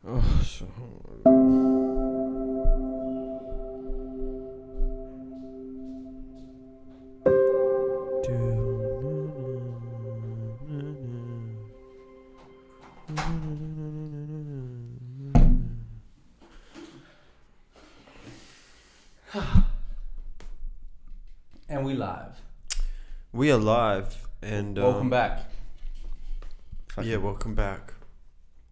Oh, so And we live. we are live, and Welcome back. Yeah, welcome back.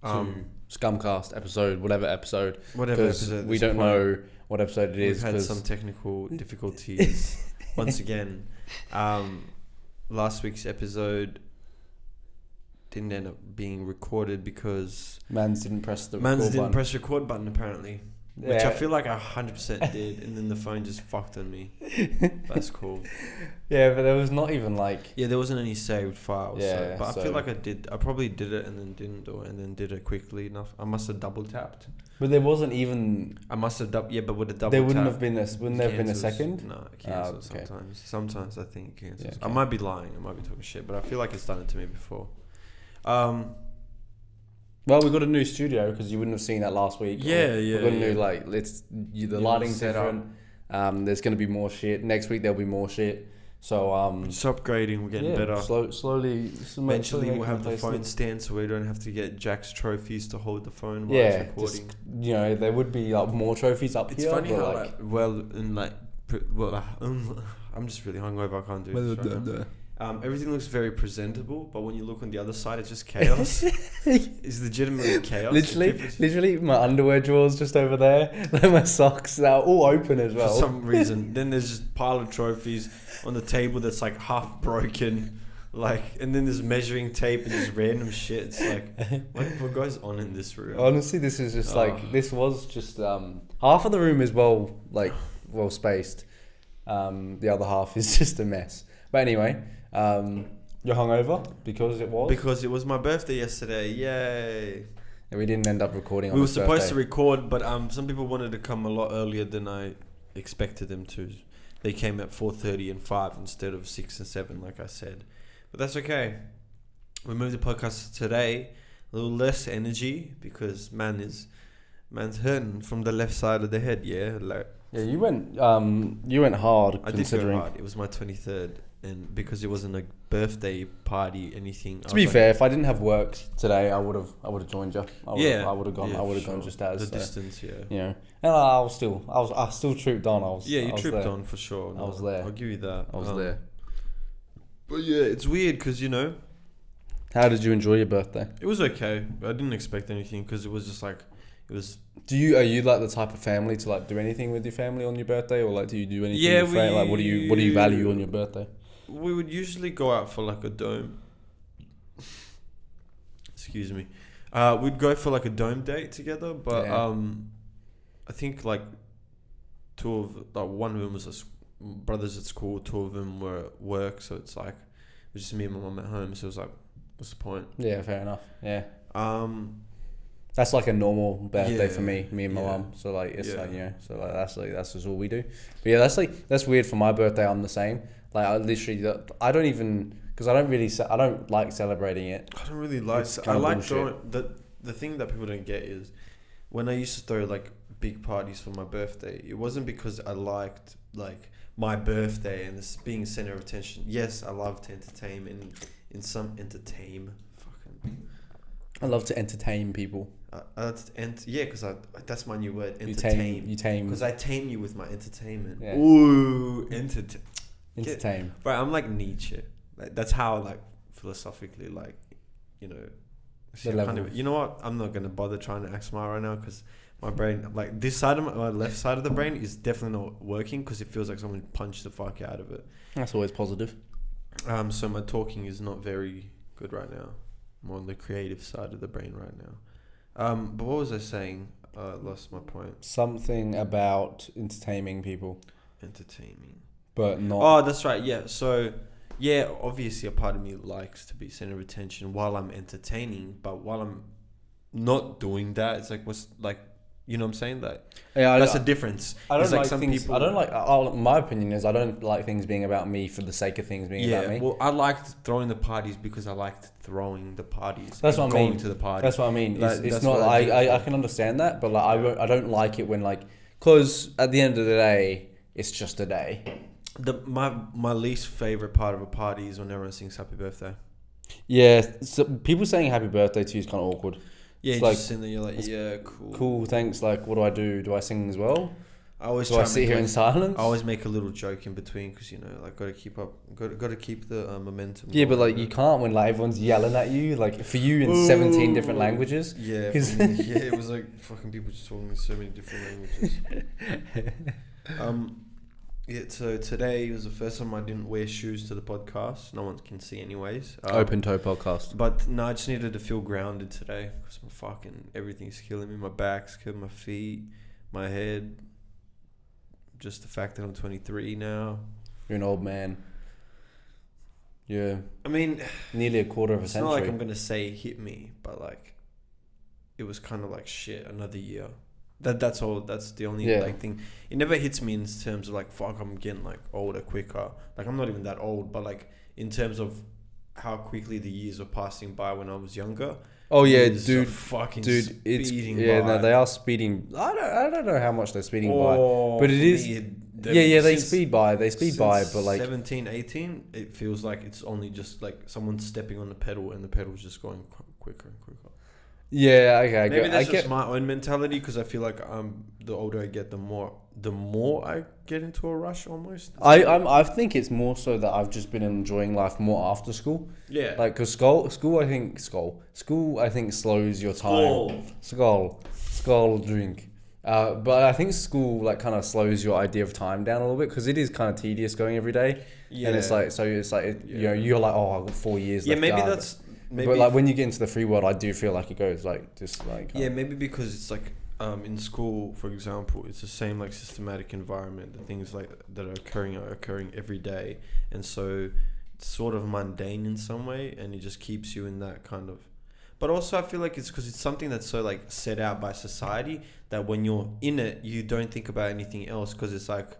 To ScumCast episode, whatever episode. Whatever episode. At we this don't point, know what episode it We've is. had some technical difficulties once again. Last week's episode didn't end up being recorded because Mans didn't press the Mans record didn't button. press record button apparently, which Yeah. I feel like I 100% did, and then the phone just fucked on me. That's cool. Yeah, but there was not even like... Yeah, there wasn't any saved files. Yeah, but I so- feel like I did. I probably did it and then didn't do it, and then did it quickly enough. I must have double tapped. But there wasn't even... I must have yeah, but with a double There wouldn't tap, have been a... Wouldn't there have been a cancels. second? No, it cancels okay. sometimes. Sometimes I think it cancels. Yeah, I okay. might be lying. I might be talking shit, but I feel like it's done it to me before. Well, we got a new studio because you wouldn't have seen that last week. Yeah, We yeah, got a new, yeah. the lighting's different. There's going to be more shit. Next week there'll be more shit. So, It's upgrading. We're getting better. Slowly. Eventually, we'll have the making phone it. stand, so we don't have to get Jack's trophies to hold the phone while Yeah, it's recording. there would be more trophies up It's here. funny but, how I'm just really hungover. I can't do this right now. Everything looks very presentable, but when you look on the other side, it's just chaos. It's legitimately chaos. literally, my underwear drawers just over there. Like my socks, they're all open as well. For some reason. Then there's just a pile of trophies on the table that's like half broken. And then there's measuring tape and just random shit. It's what goes on in this room? Honestly, this is just this was just half of the room is well spaced. The other half is just a mess. But anyway, you're hungover because it was. Because it was my birthday yesterday. Yay! And we didn't end up recording. We were supposed to record, but some people wanted to come a lot earlier than I expected them to. They came at 4:30 and 5 instead of 6 and 7, like I said. But that's okay. We moved the podcast today. A little less energy because man's hurting from the left side of the head. Yeah. Yeah, you went hard. I did go hard. It was my 23rd, and because it wasn't a birthday party, anything. To be fair, if I didn't have work today, I would have joined you. I would have gone. Yeah, I would have sure. gone just as the distance. Yeah. You know, and I still trooped on. You I was tripped there. on for sure. I was there. I'll give you that. I was there. But yeah, it's weird because How did you enjoy your birthday? it was okay. I didn't expect anything because it was just it was. Are you like the type of family to do anything with your family on your birthday, or do you do anything? Yeah, with your friend? What do you value on your birthday? We would usually go out for a dome. Excuse me. We'd go for a dome date together, but Yeah. I think two of one of them was brothers at school, two of them were at work, so it's it was just me and my mum at home. So it was what's the point? Yeah, fair enough. Yeah, That's that's a normal birthday Yeah, for me and my yeah. mum. So it's Yeah. that's just all we do. But yeah, that's weird for my birthday. I'm the same. I literally I don't even because I don't like celebrating it. I don't really like. It's I kinda like bullshit. throwing the thing that people don't get is when I used to throw big parties for my birthday. It wasn't because I liked my birthday and this being center of attention. Yes, I love to entertain in some entertain. Fucking. I love to entertain people. Because that's my new word. You Entertain. tame. Because I tame you with my entertainment. Yeah. Ooh, Entertain. Right, I'm like Nietzsche. That's how philosophically The level. you know what? I'm not gonna bother trying to act smart right now because my brain, this side of my left side of the brain, is definitely not working because it feels like someone punched the fuck out of it. That's always positive. So my talking is not very good right now. I'm on the creative side of the brain right now. But what was I saying? I lost my point. Something about entertaining people, Entertaining. but not. Oh, that's right. Yeah. So, yeah, obviously a part of me likes to be center of attention while I'm entertaining, but while I'm not doing that, it's You know what I'm saying? That's the difference. I don't It's like some things. people. I don't like. My opinion is I don't like things being about me for the sake of things being about me. Well, I liked throwing the parties because I liked throwing the parties. That's what I mean. Going to the party. That's what I mean. Like, It's that's not. what I do I for. can understand that, but like I don't like it when like because at the end of the day, it's just a day. My least favorite part of a party is when everyone sings happy birthday. Yeah, so people saying happy birthday to you is kind of awkward. Yeah, It's you're like, just sitting there, you're like, yeah, cool. Cool, thanks. Like, what do I do? Do I sing as well? I always Do try I to sit make here in silence? I always make a little joke in between because like got to keep up, got to keep the momentum. Yeah, but going, like you can't when like everyone's yelling at you. Like for you in 17 different languages. Yeah, for me, yeah, it was like fucking people just talking in so many different languages. Yeah, so today was the first time I didn't wear shoes to the podcast. No one can see anyways. Open toe podcast. But no, I just needed to feel grounded today because my fucking everything's killing me. My back's killing my feet, my head. Just the fact that I'm 23 now. You're an old man. Yeah. I mean, nearly a quarter of a it's century. not like I'm gonna say hit me, but like, it was kind of like shit. Another year. That's all. That's the only like thing. It never hits me in terms of like fuck. I'm getting like older quicker. Like I'm not even that old, but like in terms of how quickly the years are passing by when I was younger. Oh yeah, dude, it's speeding yeah. by. No, they are speeding. I don't know how much they're speeding by, but it is. They They speed by. They speed by, but like 17, 18, it feels like it's only just like someone stepping on the pedal and the pedal's just going quicker and quicker. Yeah, okay. Maybe that's just my own mentality because I feel like the older I get, the more I get into a rush almost. I think it's more so that I've just been enjoying life more after school. Yeah. Like, cause school I think slows your time. Skull drink. But I think school like kind of slows your idea of time down a little bit because it is kind of tedious going every day. Yeah. And it's like you're like, oh, I've got 4 years left. Maybe that's. Maybe but like when you get into the free world, I do feel like it goes like just like maybe because it's like in school, for example, it's the same like systematic environment. The things like that are occurring every day, and so it's sort of mundane in some way, and it just keeps you in that kind of. But also, I feel like it's because it's something that's so like set out by society that when you're in it, you don't think about anything else because it's like,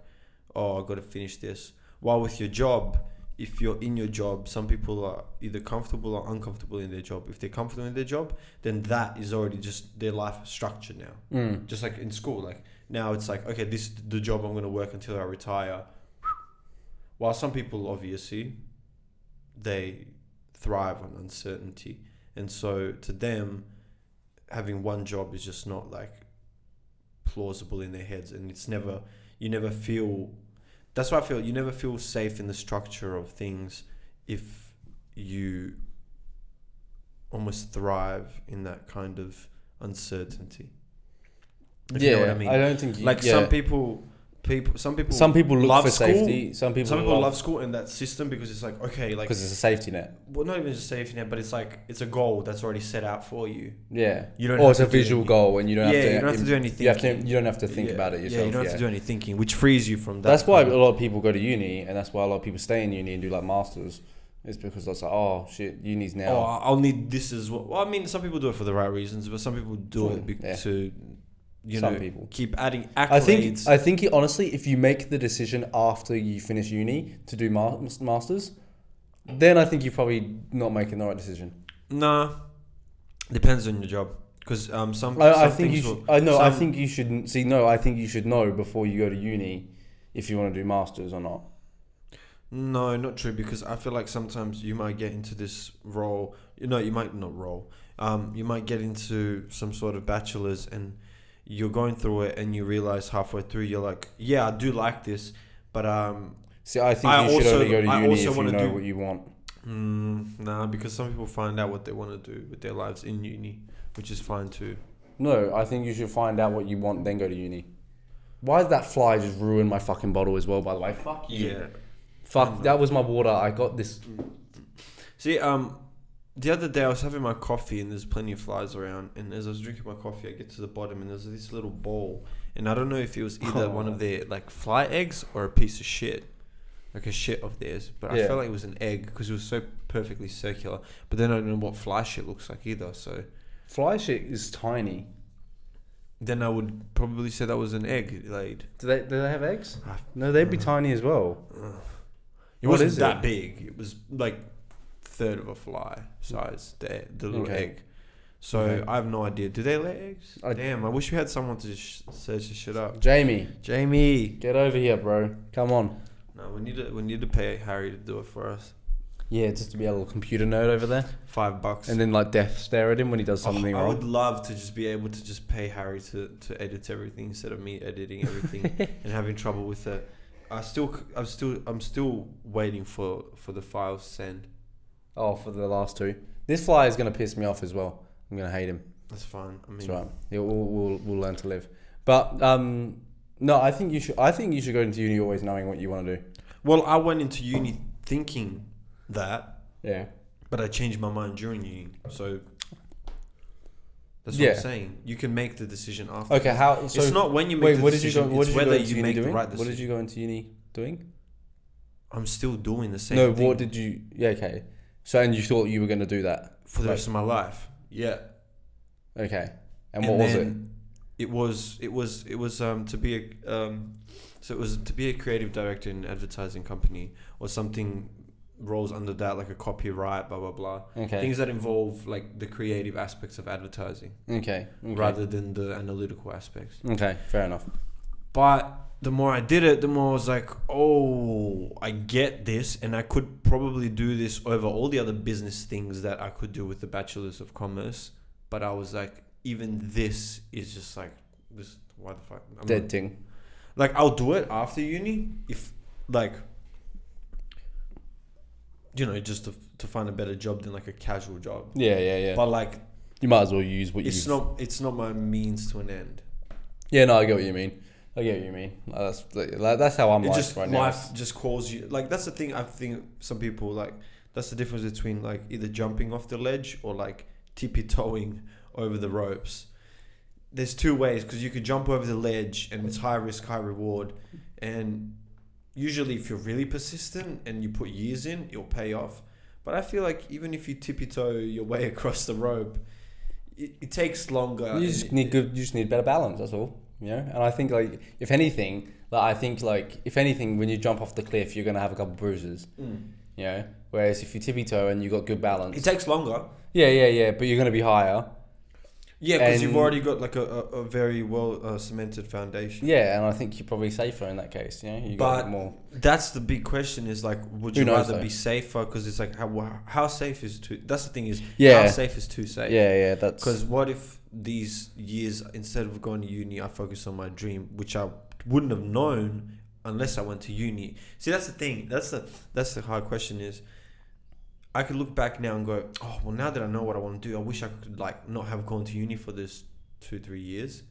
oh, I got to finish this. While with your job, if you're in your job, some people are either comfortable or uncomfortable in their job. If they're comfortable in their job, then that is already just their life structure now. Just like in school, like now it's like, okay, this is the job I'm going to work until I retire. While some people, obviously, they thrive on uncertainty. And so to them, having one job is just not like plausible in their heads. And you never feel... That's why I feel you never feel safe in the structure of things if you almost thrive in that kind of uncertainty. If you know what I mean. I don't think some people look love for school. safety. Some people love school and that system because it's like okay, like because it's a safety net. Well, not even just a safety net, but it's like it's a goal that's already set out for you. Yeah, you don't. Or it's a visual goal, and you don't have to do anything. You don't have to think about it yourself. Yeah, you don't have to do any thinking, which frees you from that. That's why a lot of people go to uni, and that's why a lot of people stay in uni and do like masters. It's because that's like, oh shit, uni's now. Oh, I'll need this as well. Well, I mean, some people do it for the right reasons, but some people do it to. Some people keep adding accolades. I think honestly, if you make the decision after you finish uni to do masters, then I think you're probably not making the right decision. Nah, depends on your job. Because I think you should see. No, I think you should know before you go to uni if you want to do masters or not. No, not true. Because I feel like sometimes you might get into this role. You might not role. You might get into some sort of bachelor's and. You're going through it and you realize halfway through you're like, yeah, I do like this, but see, I think you should only go to uni if you know what you want. Nah, because some people find out what they want to do with their lives in uni, which is fine too. No, I think you should find out what you want, then go to uni. Why did that fly just ruin my fucking bottle as well? By the way, fuck you. Yeah, fuck. That was my water. I got this. See, the other day I was having my coffee and there's plenty of flies around, and as I was drinking my coffee I get to the bottom and there's this little bowl, and I don't know if it was either one of their like fly eggs or a piece of shit, like a shit of theirs, but I felt like it was an egg because it was so perfectly circular, but then I don't know what fly shit looks like either. So fly shit is tiny. then I would probably say that was an egg laid. Do they have eggs? No, they'd be tiny as well. It wasn't that big. It was like third of a fly size. The little egg. So I have no idea. Do they lay eggs? Damn, I wish we had someone to just search this shit up. Jamie, get over here, bro. Come on. No, we need to pay Harry to do it for us. Yeah, just to be a little computer nerd over there. $5. And then like death stare at him when he does something wrong. I would love to just be able to just pay Harry to edit everything instead of me editing everything and having trouble with it. I'm still waiting for the files to send. Oh, for the last two. This fly is gonna piss me off as well. I'm gonna hate him. That's fine. I mean, that's right. Yeah, we'll learn to live. But no, I think you should go into uni always knowing what you want to do. Well, I went into uni thinking that. Yeah. But I changed my mind during uni, so that's what I'm saying. You can make the decision after. Okay, how? So it's not when you make the decision. It's whether you make the right decision. What did you go into uni doing? I'm still doing the same thing. No, what did you... Yeah, okay. So, and you thought you were going to do that? For the rest of my life. Yeah. Okay. And what was it? It was to be a creative director in an advertising company or something rolls under that, like a copyright, blah, blah, blah. Okay. Things that involve like the creative aspects of advertising. Okay. Rather than the analytical aspects. Okay, fair enough. But the more I did it, the more I was like, oh, I get this, and I could probably do this over all the other business things that I could do with the Bachelor's of Commerce. But I was like, even this is just like, this, why the fuck? Dead thing. Like, I'll do it after uni if, like, you know, just to find a better job than like a casual job. Yeah. But like, you might as well use what it's not my means to an end. Yeah, no, I get what you mean. That's how I'm like right now. Life just calls you. Like, that's the thing. I think some people like, that's the difference between like either jumping off the ledge or like tippy-toeing over the ropes. There's two ways, because you could jump over the ledge and it's high risk, high reward. And usually if you're really persistent and you put years in, it'll pay off. But I feel like even if you tippy-toe your way across the rope, it takes longer. You just need better balance, that's all. You know? And I think like, if anything, when you jump off the cliff, you're going to have a couple bruises. You know? Whereas if you tippy-toe and you got good balance... It takes longer. Yeah. But you're going to be higher. Yeah, because you've already got like a very well cemented foundation. Yeah, and I think you're probably safer in that case. Yeah, you got more. That's the big question: is like, would you rather be safer? Because it's like, how safe is too? That's the thing is, how safe is too safe? Yeah, that's because what if these years, instead of going to uni, I focus on my dream, which I wouldn't have known unless I went to uni. See, that's the thing. That's the hard question is. I could look back now and go, oh, well, now that I know what I want to do, I wish I could like not have gone to uni for this 2-3 years.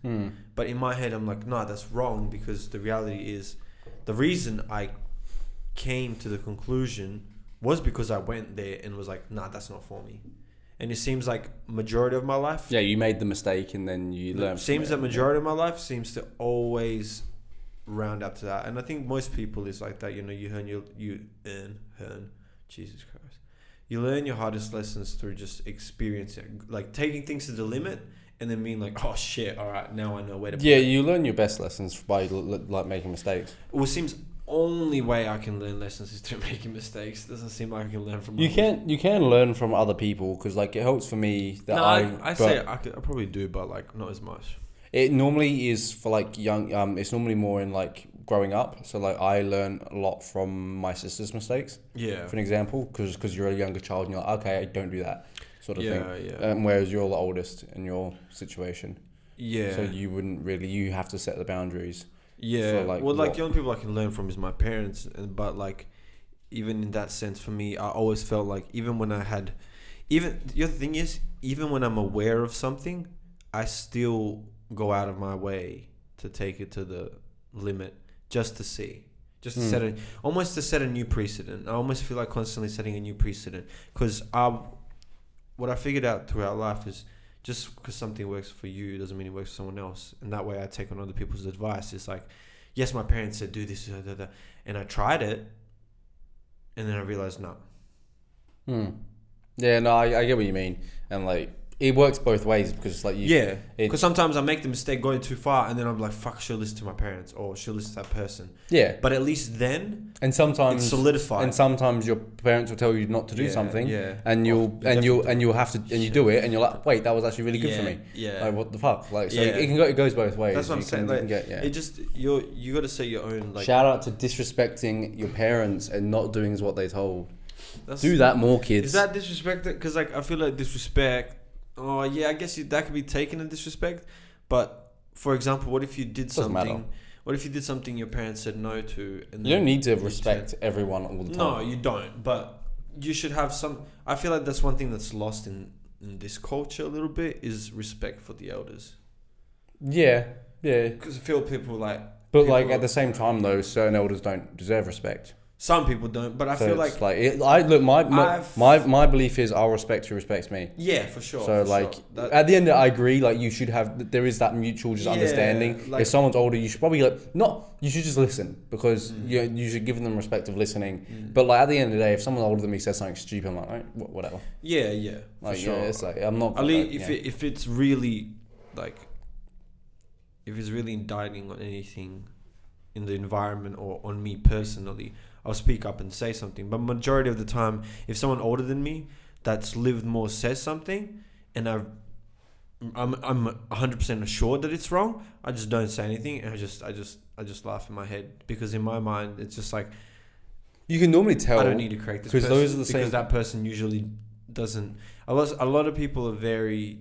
But in my head, I'm like, no, that's wrong, because the reality is the reason I came to the conclusion was because I went there and was like, nah, that's not for me. And it seems like majority of my life. Yeah, you made the mistake and then you learned. It seems that majority of my life seems to always round up to that. And I think most people is like that. You know, you earn. Jesus Christ. You learn your hardest lessons through just experiencing, like taking things to the limit and then being like, oh shit, all right, now I know where to put it. You learn your best lessons by like making mistakes. Well, it seems only way I can learn lessons is through making mistakes. It doesn't seem like I can learn from You can learn from other people, because like it helps for me that I probably do, but like not as much. It normally is for like young, it's normally more in like growing up. So like I learn a lot from my sister's mistakes. Yeah. For an example, because you're a younger child and you're like, okay, don't do that sort of thing. Yeah. Whereas you're the oldest in your situation. Yeah. So you have to set the boundaries. Yeah. The only people I can learn from is my parents. But like, even in that sense, for me, I always felt like even when the other thing is, even when I'm aware of something, I still go out of my way to take it to the limit just to see, just to set a new precedent. I almost feel like constantly setting a new precedent, because what I figured out throughout life is just because something works for you doesn't mean it works for someone else. And that way I take on other people's advice. It's like, yes, my parents said do this, and I tried it, and then I realized no. Yeah, no, I get what you mean. And like, it works both ways because like Yeah, because sometimes I make the mistake going too far, and then I'm like, "Fuck, she'll listen to my parents, or she'll listen to that person." Yeah, but at least then, and sometimes it's solidified. And sometimes your parents will tell you not to do something, and you'll have to, and you do it, and you're like, "Wait, that was actually really good for me." Yeah, like what the fuck? Like so, it goes both ways. That's what I'm saying. Like, it just you got to say your own. Like, shout out to disrespecting your parents and not doing what they told. Do that more, kids. Is that disrespect? Because like I feel like disrespect. Oh yeah, I guess that could be taken as disrespect. But for example, what if you did something? Matter. What if you did something your parents said no to? And you don't need to respect everyone all the time. No, you don't. But you should have some. I feel like that's one thing that's lost in this culture a little bit is respect for the elders. Yeah. Because I feel people like. But like at the same time though, certain elders don't deserve respect. Some people don't, but I feel like my belief is I'll respect who respects me. Yeah, for sure. So at the end, I agree. Like you should have, there is that mutual understanding. Like, if someone's older, you should probably you should just listen because you should give them respect of listening. But like at the end of the day, if someone older than me says something stupid, I'm like, right, whatever. Yeah, like, for sure. It's like I'm not. If it's really like, if it's really indicting on anything in the environment or on me personally, I'll speak up and say something. But majority of the time, if someone older than me that's lived more says something, and I'm 100% assured that it's wrong, I just don't say anything, and I just laugh in my head because in my mind it's just like you can normally tell. I don't need to correct this person those are the because that person usually doesn't. A lot of people are very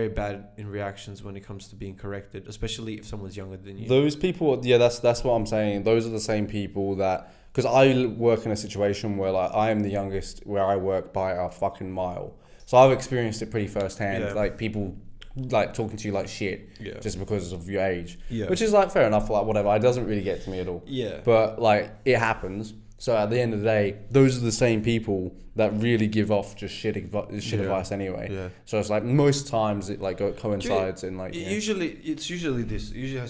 bad in reactions when it comes to being corrected, especially if someone's younger than you. Those people, that's what I'm saying. Those are the same people that, because I work in a situation where like I am the youngest where I work by a fucking mile, so I've experienced it pretty firsthand. Like people like talking to you like shit just because of your age, which is like fair enough. Like whatever, it doesn't really get to me at all. But like it happens. So at the end of the day, those are the same people that really give off just shit advice anyway. So it's like most times it like coincides in like. It usually has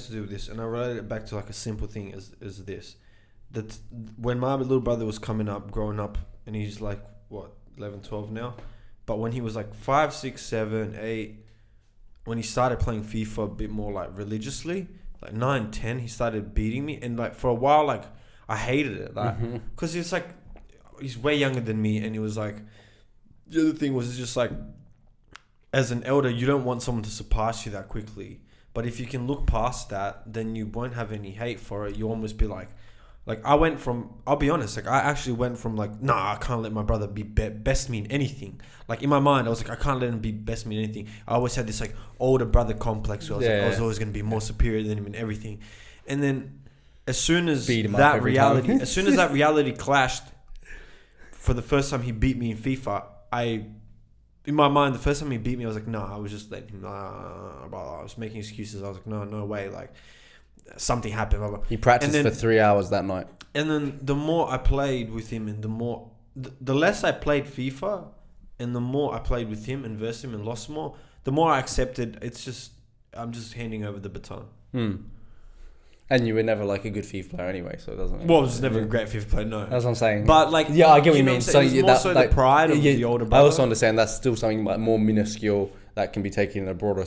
to do with this, and I relate it back to like a simple thing as this. That when my little brother was growing up, and he's like what 11, 12 now, but when he was like 5, 6, 7, 8, when he started playing FIFA a bit more like religiously, like 9, 10, he started beating me, and like for a while like. I hated it, like, because it's like he's way younger than me, and it was like the other thing was it's just like as an elder, you don't want someone to surpass you that quickly. But if you can look past that, then you won't have any hate for it. You almost be like I'll be honest, like I actually went from like, nah, I can't let my brother be best me in anything. Like in my mind, I was like, I can't let him be best me in anything. I always had this like older brother complex where I was always going to be more superior than him in everything, and then. As soon as that reality clashed, for the first time he beat me in FIFA, in my mind, the first time he beat me, I was like, no, I was just letting him. I was making excuses. I was like, no way, like something happened. Blah, blah. He practiced for 3 hours that night. And then the more I played with him, and the less I played FIFA, and the more I played with him and versed him and lost more, the more I accepted. I'm just handing over the baton. And you were never like a good FIFA player anyway, so it doesn't. Well, I was never a great FIFA player, no. That's what I'm saying. But like, I get what you mean. So it's more so the pride of the older brother. I also understand that's still something like more minuscule that can be taken in a broader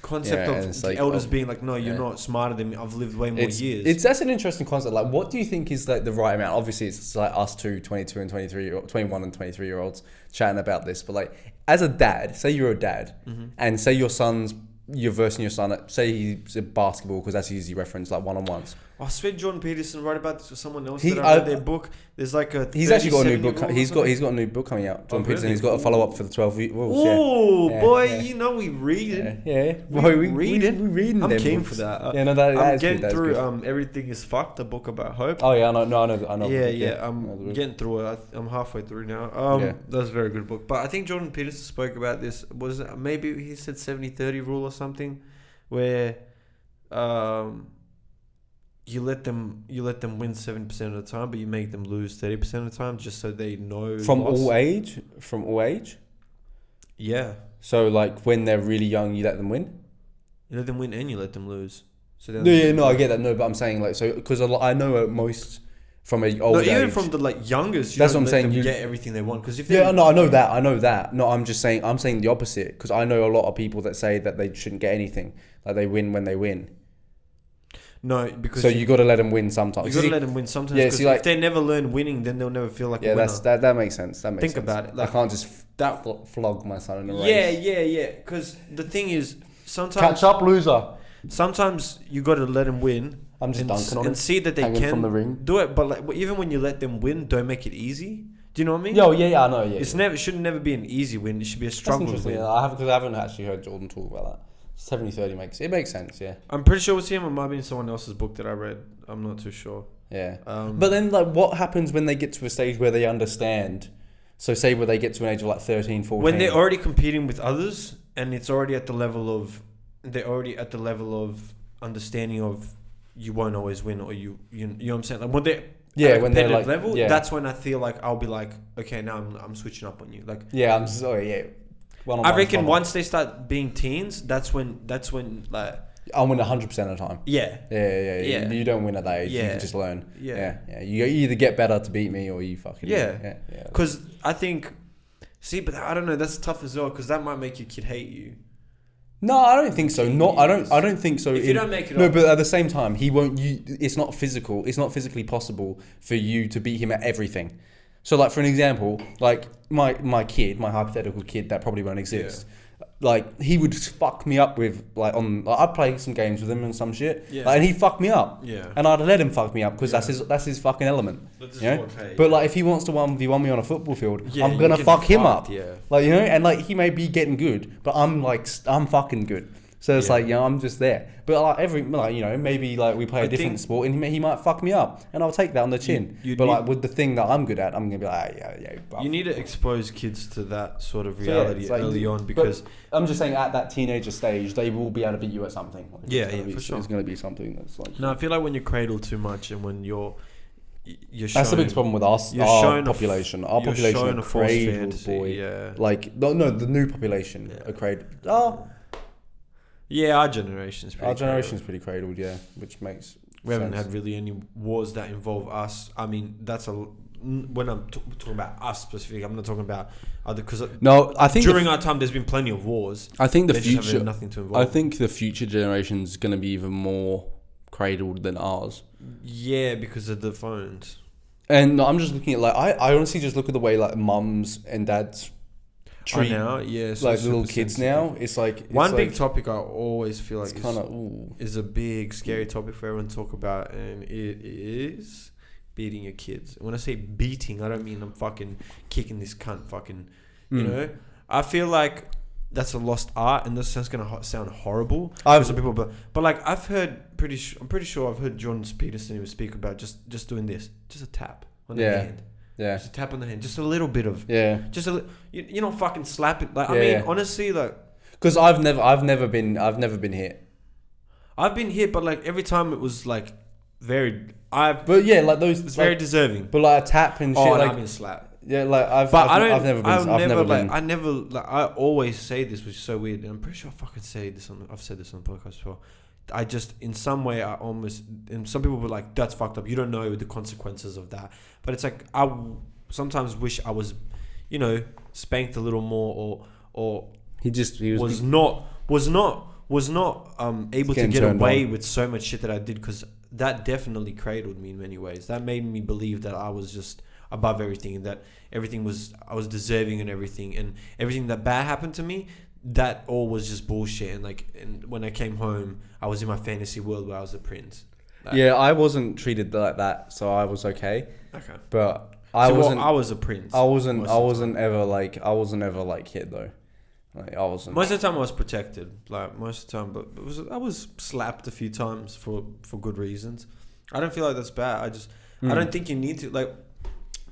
concept of the elders being like, no, you're not smarter than me. I've lived way more years. That's an interesting concept. Like, what do you think is like the right amount? Obviously, it's like us two, 22 and 23, 21 and 23 year olds chatting about this. But like, as a dad, say you're a dad, and say you're versing your son at, say he's at basketball, because that's easy reference, like one-on-ones. I swear Jordan Peterson wrote about this with someone else that I read their book. There's like a he's actually got a new book. He's got a new book coming out. Jordan Peterson. He's got a follow-up for the 12 rules. Oh boy, you know we read it. We read it. I'm keen for that. I'm getting through Everything Is Fucked, a book about hope. Oh yeah, I know. Yeah. I'm getting through it. I'm halfway through now. That's a very good book. But I think Jordan Peterson spoke about this. Was it, maybe he said 70-30 rule or something, where you let them win 70% of the time, but you make them lose 30% of the time, just so they know. From all age. Yeah. So like when they're really young, you let them win. You let them win and you let them lose. So I get that. No, but I'm saying like, so because I know most from a old age. Even from the like youngest. That's what I'm saying. You get everything they want because if I know that. No, I'm saying the opposite because I know a lot of people that say that they shouldn't get anything. Like they win when they win. No, because so you got to let them win sometimes. You got to let them win sometimes. Yeah, if they never learn winning, then they'll never feel like a winner. That makes sense. Think about it. Like, I can't just flog my son in a race. Yeah. Because the thing is, sometimes catch up, loser. Sometimes you got to let them win. I'm just dunking on and it, see that they can from the ring. Do it. But like, even when you let them win, don't make it easy. Do you know what I mean? I know. Yeah, it should never be an easy win. It should be a struggle win. Yeah, I haven't actually heard Jordan talk about that. 70-30 makes sense. Yeah, I'm pretty sure it was him. It might be in someone else's book that I read. I'm not too sure. Yeah, but then like, what happens when they get to a stage where they understand? So say where they get to an age of like 13, 14. When they're already competing with others, and it's already at the level of understanding of you won't always win, or you know what I'm saying. Like when they're when they're like level, that's when I feel like I'll be like, okay, now I'm switching up on you. Like I'm sorry, yeah. I reckon once they start being teens, that's when like I'll win 100% of the time. Yeah. You don't win at that age. You can just learn. Yeah. You either get better to beat me or you fucking Because I think, but I don't know. That's tough as well because that might make your kid hate you. No, I don't think so. I don't think so. If you don't make it no, but at the same time, he won't. It's not physical. It's not physically possible for you to beat him at everything. So, like for an example, like my hypothetical kid that probably won't exist. Like he would just fuck me up with I'd play some games with him and some shit, and he'd fuck me up, and I'd let him fuck me up because that's his fucking element, But like if he wants to 1v1 me on a football field, I'm gonna fuck him up, and like he may be getting good, but I'm fucking good. So it's I'm just there. But like maybe like we play a different sport and he might fuck me up and I'll take that on the chin. But with the thing that I'm good at, I'm going to be like, You need to expose kids to that sort of reality early on because... I'm just saying at that teenager stage, they will be able to beat you at something. For sure. It's going to be something that's like... No, I feel like when you cradle too much and when you're that's the biggest problem with us, our population. Our population are cradled, boy. Yeah. Like, no, the new population are cradled. Yeah, our generation's pretty cradled, which makes we haven't had really any wars that involve us. I mean, when I'm talking about us specifically, I'm not talking about other because I think during our time there's been plenty of wars. I think the future just have nothing to involve. I think the future generation's going to be even more cradled than ours. Yeah, because of the phones. And I'm just looking at I honestly just look at the way like mums and dads treat now, so like little kids now. It's like one big topic I always feel like is a big scary topic for everyone to talk about, and it is beating your kids. When I say beating, I don't mean I'm fucking kicking this cunt fucking you know. I feel like that's a lost art, and this sounds gonna sound horrible to some people, but like I'm pretty sure I've heard Jordan Peterson even speak about just doing this, just a tap on the hand. Yeah, just a tap on the hand, just a little bit of just you know, fucking slap it. Like I mean, honestly, like because I've never been hit. I've been hit, but like every time it was like very. Like those. It's very deserving. But like a tap and shit. Like I've been slapped. Yeah, like I've never been. I always say this, which is so weird, and I'm pretty sure I fucking say this I've said this on the podcast before. I just, in some way, and some people were like, that's fucked up. You don't know the consequences of that. But it's like, I sometimes wish I was, spanked a little more or he was not able to get away with so much shit that I did, because that definitely cradled me in many ways. That made me believe that I was just above everything, and that I was deserving and everything that bad happened to me, that all was just bullshit. And when I came home, I was in my fantasy world where I was a prince. I wasn't treated like that, so I was okay. Okay. But I was a prince. I wasn't ever hit though. Like I wasn't. Most of the time I was protected. Like most of the time, but I was slapped a few times for good reasons. I don't feel like that's bad. I don't think you need to. Like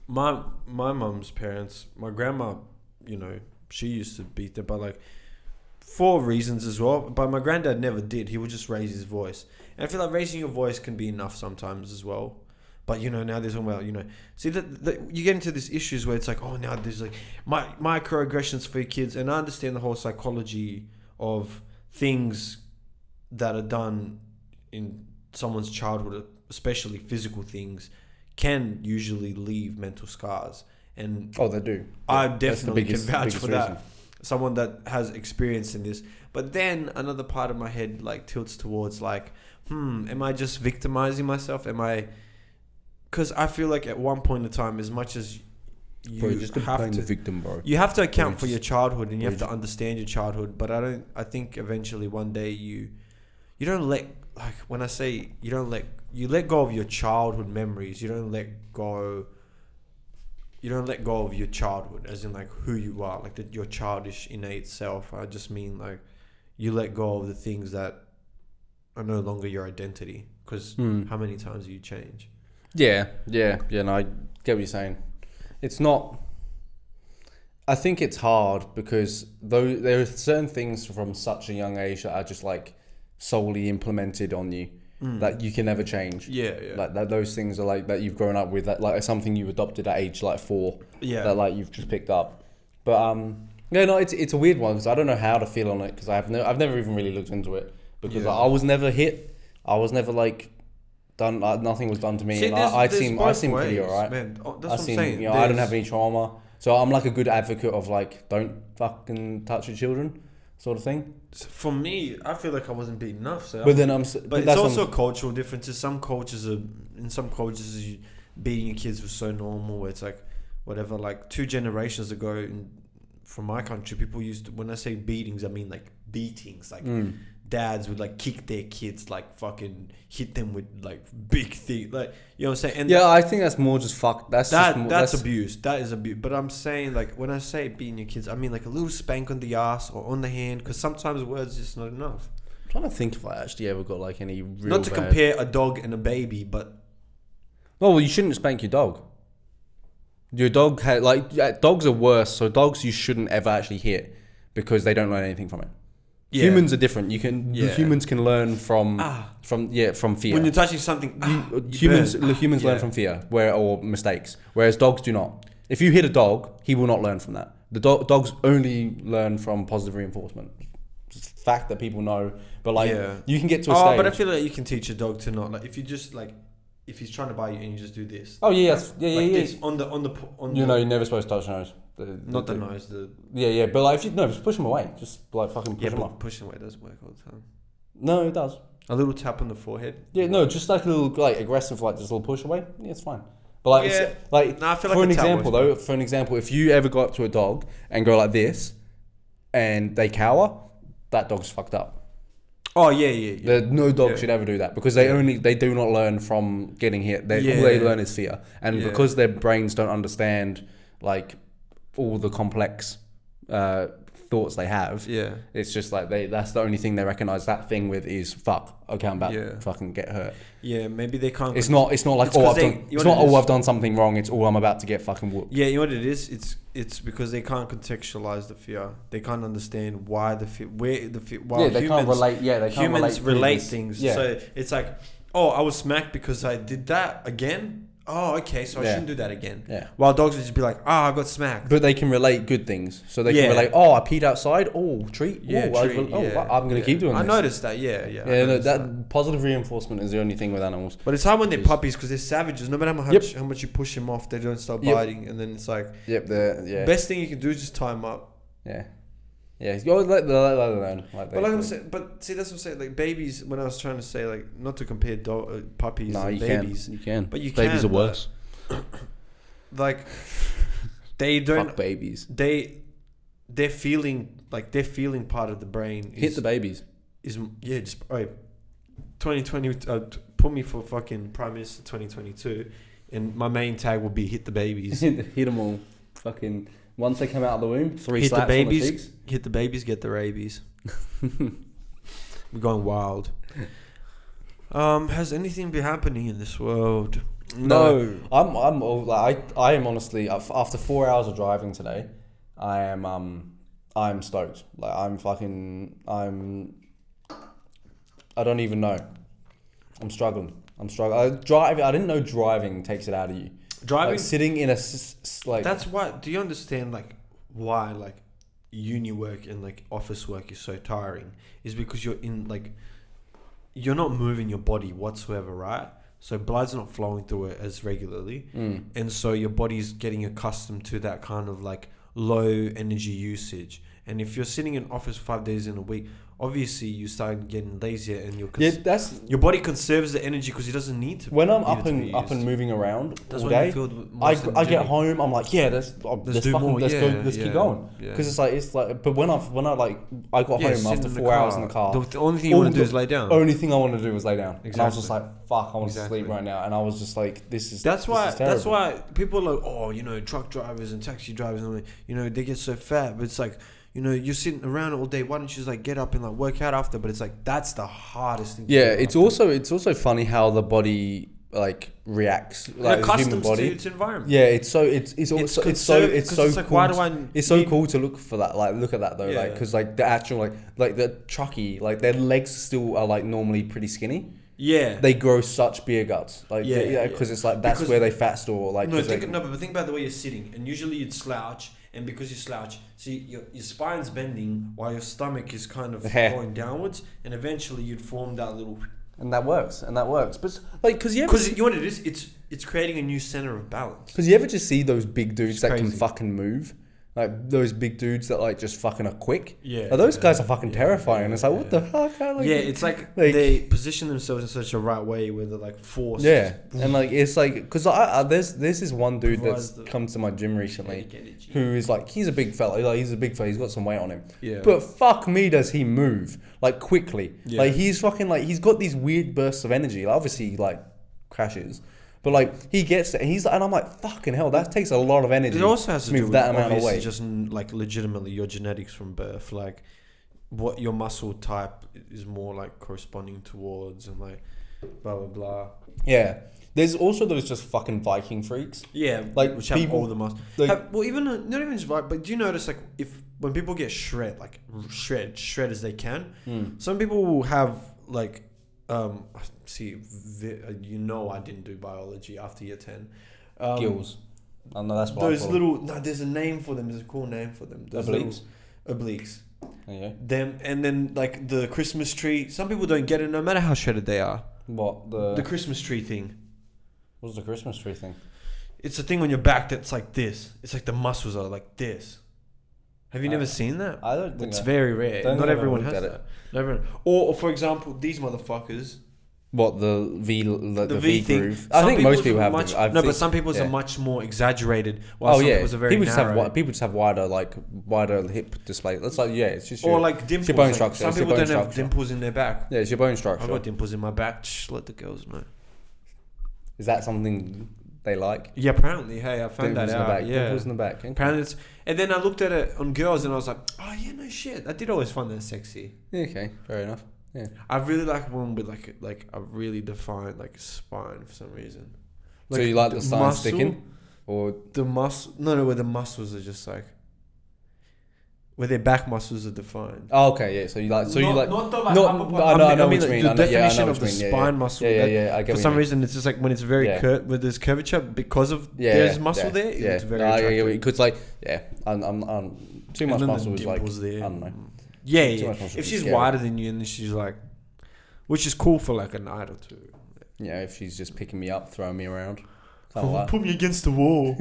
my mum's parents, my grandma, she used to beat them, but like for reasons as well. But my granddad never did. He would just raise his voice. And I feel like raising your voice can be enough sometimes as well. But now there's talking about, see that you get into these issues where it's like, oh, now there's like microaggressions for your kids. And I understand the whole psychology of things that are done in someone's childhood, especially physical things, can usually leave mental scars. And they do. I definitely biggest, can vouch for that. reason. Someone that has experience in this. But then another part of my head like tilts towards like, am I just victimizing myself? Because I feel like at one point in time, as much as you just have playing to, the victim, bro. you have to account for your childhood and you have to understand your childhood. But I think eventually one day you don't let, like when I say you let go of your childhood memories. You don't let go of your childhood, as in like who you are, like your childish innate self. I just mean like you let go of the things that are no longer your identity. Because how many times do you change? Yeah. No, I get what you're saying. It's not. I think it's hard because though there are certain things from such a young age that are just like solely implemented on you that you can never change. Yeah. Like that, those things are like that you've grown up with. That like something you adopted at age like 4. Yeah. That like you've just picked up. But it's a weird one because I don't know how to feel on it because I've never even really looked into it because I was never hit. I was never like done. Nothing was done to me. See, and I seem pretty alright. Man, that's what I I'm seem, saying. I don't have any trauma, so I'm like a good advocate of like don't fucking touch your children, sort of thing. For me, I feel like I wasn't beaten enough. So But then but it's also cultural differences. Some cultures beating your kids was so normal. Where it's like whatever. Like 2 generations ago, from my country, people used to, when I say beatings, I mean like beatings, like. Dads would like kick their kids, like fucking hit them with like big things, like you know what I'm saying. And I think that's more just fuck. That's abuse. That is abuse. But I'm saying like when I say beating your kids, I mean like a little spank on the ass or on the hand, because sometimes words just not enough. I'm trying to think if I actually ever got like any real. Not to compare a dog and a baby, but well, you shouldn't spank your dog. Your dog had dogs are worse. So dogs you shouldn't ever actually hit because they don't learn anything from it. Yeah. Humans are different. Humans can learn from fear. When you're touching something, humans learn from fear, or mistakes, whereas dogs do not. If you hit a dog, he will not learn from that. The dogs only learn from positive reinforcement. It's a fact that people know, but you can get to a stage. But I feel like you can teach a dog to not like if you just like. If he's trying to bite you and you just do this. Oh yeah, This on the. You're never supposed to touch the nose. Not the nose. But like if you just push him away, just like fucking push him off. Pushing away doesn't work all the time. No, it does. A little tap on the forehead. Yeah, no, just like a little like aggressive, like just a little push away. Yeah, it's fine. But like, I feel like for an example, if you ever go up to a dog and go like this, and they cower, that dog's fucked up. Oh yeah. No dog should ever do that because they do not learn from getting hit. All they learn is fear, and because their brains don't understand like all the complex thoughts they have. Yeah, it's just like that's the only thing they recognize that thing with is fuck. Okay, I'm about to fucking get hurt. Yeah, maybe they can't. It's not like I've done something wrong. It's I'm about to get fucking whooped. Yeah, you know what it is? It's because they can't contextualize the fear. They can't understand why the fear, where the fear. They can't relate. Yeah, they can't humans relate things. Yeah. So it's like, oh, I was smacked because I did that again. Oh, okay, so I shouldn't do that again. Yeah. While dogs would just be like, I got smacked. But they can relate good things. So they can relate, I peed outside. Oh, treat. Yeah, treat. I'm going to keep doing this. I noticed that, that positive reinforcement is the only thing with animals. But it's hard when they're puppies because they're savages. No matter how much you push them off, they don't stop biting. And then it's like, best thing you can do is just tie them up. Yeah. Yeah, you gotta let them learn. But see, that's what I'm saying. Like babies, when I was trying to say, like, not to compare puppies and babies. You can. But you babies can. Babies are worse. Like, they don't. Fuck babies. They're feeling part of the brain. Hit the babies. 2020. Put me for fucking Prime Minister 2022, and my main tag will be hit the babies. Hit them all. Fucking. Once they come out of the womb, 3 slaps on the cheeks. Hit the babies, get the rabies. We're going wild. Has anything been happening in this world? No. I am honestly, after 4 hours of driving today, I'm stoked. Like I don't even know. I'm struggling. I didn't know driving takes it out of you. Driving, like sitting in a like. That's why. Do you understand why uni work and office work is so tiring? Is because you're not moving your body whatsoever, right? so blood's not flowing through it as regularly, and so your body's getting accustomed to that kind of like low energy usage. And if you're sitting in office 5 days in a week, obviously you start getting lazier, and your body conserves the energy because it doesn't need to. When I'm up and moving around all day, I get home. I'm like, let's keep going. Because it's like, but when I got home after 4 hours in the car, the only thing you want to do is lay down. Only thing I want to do was lay down. Exactly. And I was just like, fuck, I want to sleep right now. And I was just like, that's why people are like, oh, truck drivers and taxi drivers, and they get so fat, but it's like, you're sitting around all day. Why don't you just like get up and like work out after? But it's like that's the hardest thing. Yeah, it's also funny how the body like reacts, like the human body to its environment. Yeah, it's so cool to look for that. Like look at that though, like because like the actual like the truckie, like their legs still are like normally pretty skinny. Yeah, they grow such beer guts, like because it's like that's where they fat store. Like but think about the way you're sitting, and usually you'd slouch. And because you slouch, see your spine's bending while your stomach is kind of going downwards, and eventually you'd form that little. And that works. But like, because you know what it is, it's creating a new center of balance. Because you ever just see those big dudes that can fucking move, like those big dudes that like just fucking are quick. Yeah, like, those guys are fucking terrifying. And it's like, what the fuck? It's like they position themselves in such a right way where they're like forced. Yeah, and like it's like because there's this one dude that's come to my gym recently who is like he's a big fella. Like he's a big fella. He's got some weight on him. Yeah. But fuck me, does he move like quickly? Yeah. Like he's fucking like he's got these weird bursts of energy. Like, obviously, he like crashes. But like he gets it, and I'm like, fucking hell, that takes a lot of energy. It also has to do with that amount of weight. Just like legitimately your genetics from birth, like what your muscle type is more like corresponding towards, and like blah blah blah. Yeah, there's also those just fucking Viking freaks. Yeah, like which have all the muscle. Like, even not even just Viking, but do you notice like when people get shred as they can, some people will have like. See, I didn't do biology after year 10. Gills. Oh, no, that's what those little. No, there's a name for them. There's a cool name for them. Those obliques. Okay. Them, and then like the Christmas tree. Some people don't get it, no matter how shredded they are. What the Christmas tree thing? What's the Christmas tree thing? It's a thing on your back that's like this. It's like the muscles are like this. Have you never seen that? I don't think it's very rare. Not everyone has that. Or for example, these motherfuckers. What the V thing? Groove? I think most people have. But some people's are much more exaggerated. While some people's are very narrow. People just have wider hip display. That's like it's just or like dimples. Your bone structure. Some people don't have dimples in their back. Yeah, it's your bone structure. I've got dimples in my back. Let the girls know. Is that something they like? Yeah, apparently. Hey, I found that out. Yeah, dimples in the back. Okay. Apparently, and then I looked at it on girls, and I was like, oh yeah, no shit. I did always find that sexy. Okay, fair enough. Yeah, I really like one with like a really defined like spine for some reason. Like, so you like the spine sticking, or the muscle? No, where the muscles are just like where their back muscles are defined. Oh, okay, yeah. So you like not the like upper part. I know what you mean. The definition of the spine muscle. Yeah. I get for some reason, it's just like when it's very where there's curvature because of there's muscle there. It's very attractive. Because like I'm too much muscle is like there. I don't know. Yeah. If she's wider than you, and then she's like, which is cool for like a night or two. Yeah, if she's just picking me up, throwing me around. Put me against the wall.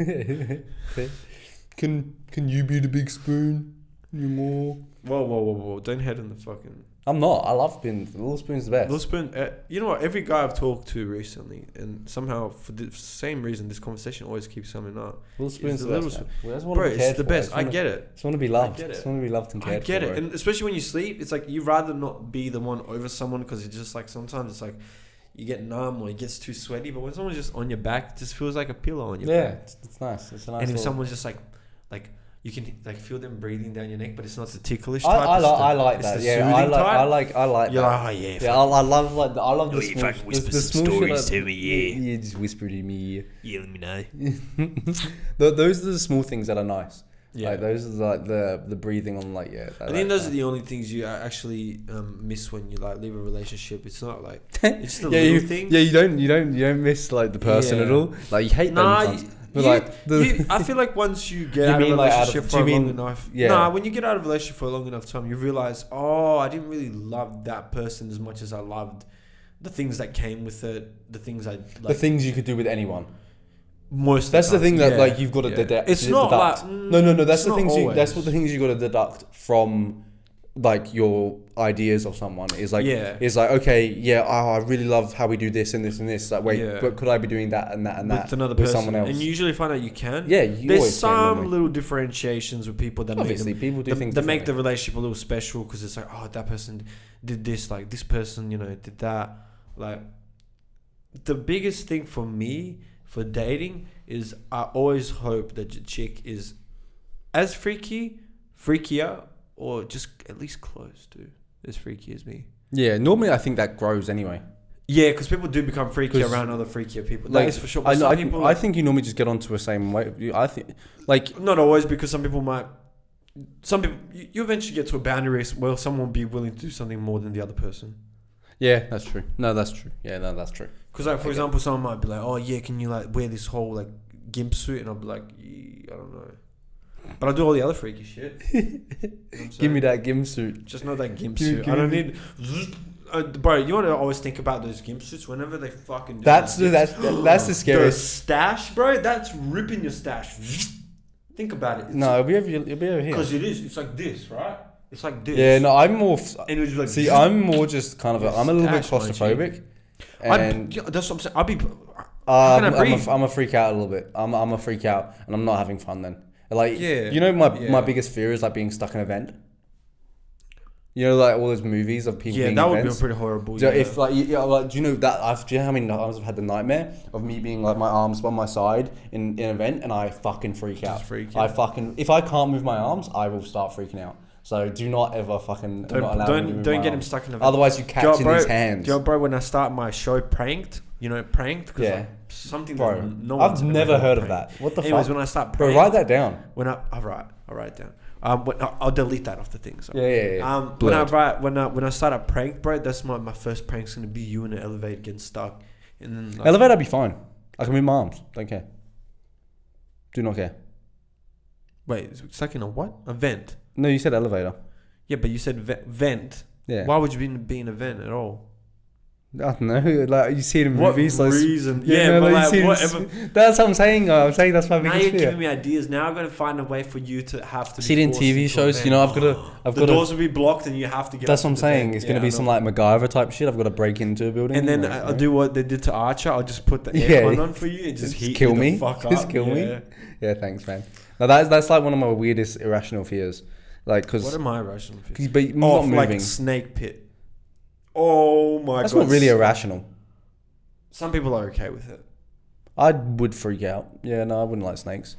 Can you be the big spoon? You more. Whoa! Don't head in the fucking. I'm not. I love being the little spoon's the best. Little spoon. You know what? Every guy I've talked to recently, and somehow for the same reason, this conversation always keeps coming up. Little spoon's the best. Bro, it's the best. I get it. Just want to be loved. Just want to be loved and cared for. I get it, and especially when you sleep, it's like you rather not be the one over someone because it's just like sometimes it's like you get numb or it gets too sweaty. But when someone's just on your back, it just feels like a pillow on your back. Yeah, it's nice. It's a nice. And if someone's just like. You can like feel them breathing down your neck, but it's not the ticklish type. I like that. Yeah, I like You're that. Like, oh yeah. Yeah, I love the you fucking whisper some stories to me. Yeah. You just whisper to me. Yeah, let me know. Those are the small things that are nice. Yeah, like those are like the breathing on like I think those are the only things you actually miss when you like leave a relationship. It's not like it's the little things. Yeah, you don't miss like the person at all. Like you hate them. I feel like once you get out of a relationship for long enough, when you get out of a relationship for a long enough time, you realize, I didn't really love that person as much as I loved the things that came with it, the things I like, the things you could do with anyone. most. That's of the thing that yeah, like you've got to yeah. deduct. It's not deduct. like No. That's it's the not things you. That's always. what the things you got to deduct from like your ideas of someone is like. Yeah. Is like okay, yeah. Oh, I really love how we do this and this and this. Like wait, Yeah. but could I be doing that and that and that with another with person, someone else? and you usually find out you can. Yeah, you There's always can, some normally. little differentiations with people that Obviously, make people do them, things that make the differently. relationship a little special because it's like, oh, that person did this, like this person, did that. Like the biggest thing for me for dating is I always hope that your chick is as freakier, or just at least close to as freaky as me. Yeah, normally I think that grows anyway. Yeah, because people do become freaky 'Cause, around other freakier people. Like, That is for sure. I But know. some people, I think you normally just get onto the same way. I think like not always, because some people might. Some people, you eventually get to a boundary where someone will be willing to do something more than the other person. yeah, that's true. No, that's true. Yeah, no, that's true. Because like for example, someone might be like, "Oh yeah, can you like wear this whole like gimp suit?" And I'll be like, I don't know, but I do all the other freaky shit. You know what I'm Give saying? me that gimp suit. Just not that gimp Give- suit. give I don't me- need. Bro, you want to always think about those gimp suits whenever they fucking. Do That's those the gimps. that's the The scariest. stash, bro. That's ripping your stash. Think about it. No, it'll be over here. Because it is. It's like this, right? It's like this. Yeah, no, I'm more. And it was like. See, I'm more just kind of. I'm a little bit Stash, claustrophobic, and Yeah, that's what I'm saying. I'll be. How can I breathe? I'm a freak out a little bit. I'm a freak out, and I'm not having fun then. Like, Yeah, you know, my yeah. biggest fear is like being stuck in a vent. You know, like all those movies of people. Yeah, being that in would be vents. pretty horrible. So yeah. if like, like, do you know that do you know how many times I've had the nightmare of me being like my arms by my side in an event and I fucking freak out. If I can't move my arms, I will start freaking out. So do not ever fucking not allow me to move don't my get him arms. stuck in a. Otherwise, you catch in his hands. Yo, bro, when I start my show pranked, pranked. 'Cause Yeah. like, something Bro, that no one's I've never heard of pranked. that. What the Anyways, fuck? when I start Bro, pranked, write that down. I'll write it down. I'll delete that off the thing. So. Yeah. When I start a prank, bro, that's my first prank's gonna be you in an elevator getting stuck, and then like, Elevator, I'd be fine. I can move my arms. Don't care. Do not care. Wait, it's stuck in a what? A vent. No, you said elevator. Yeah, but you said vent. Yeah. Why would you be in a vent at all? I don't know. Like you see it in What movies. Like, reason? yeah, Yeah, no, but like, you like, see it in whatever. That's what I'm saying. I'm saying that's my Now biggest you're fear. giving me ideas. Now I'm gonna find a way for you to have to See it be in forced TV into a shows. vent. You know, I've The got to. doors will be blocked and you have to get. That's up what I'm to the saying. vent. It's gonna Yeah, be I some know. like MacGyver type shit. I've got to break into a building. And then like, I'll do what they did to Archer. I'll just put the Yeah. aircon on for you and just heat kill you me. the fuck Just up. kill me. Yeah. Yeah, thanks, man. Now that's like one of my weirdest irrational fears. Like, What cause, am I rational? but not moving. Like snake pit. Oh my That's god. not really irrational. Some people are okay with it. I would freak out. Yeah, no, I wouldn't like snakes.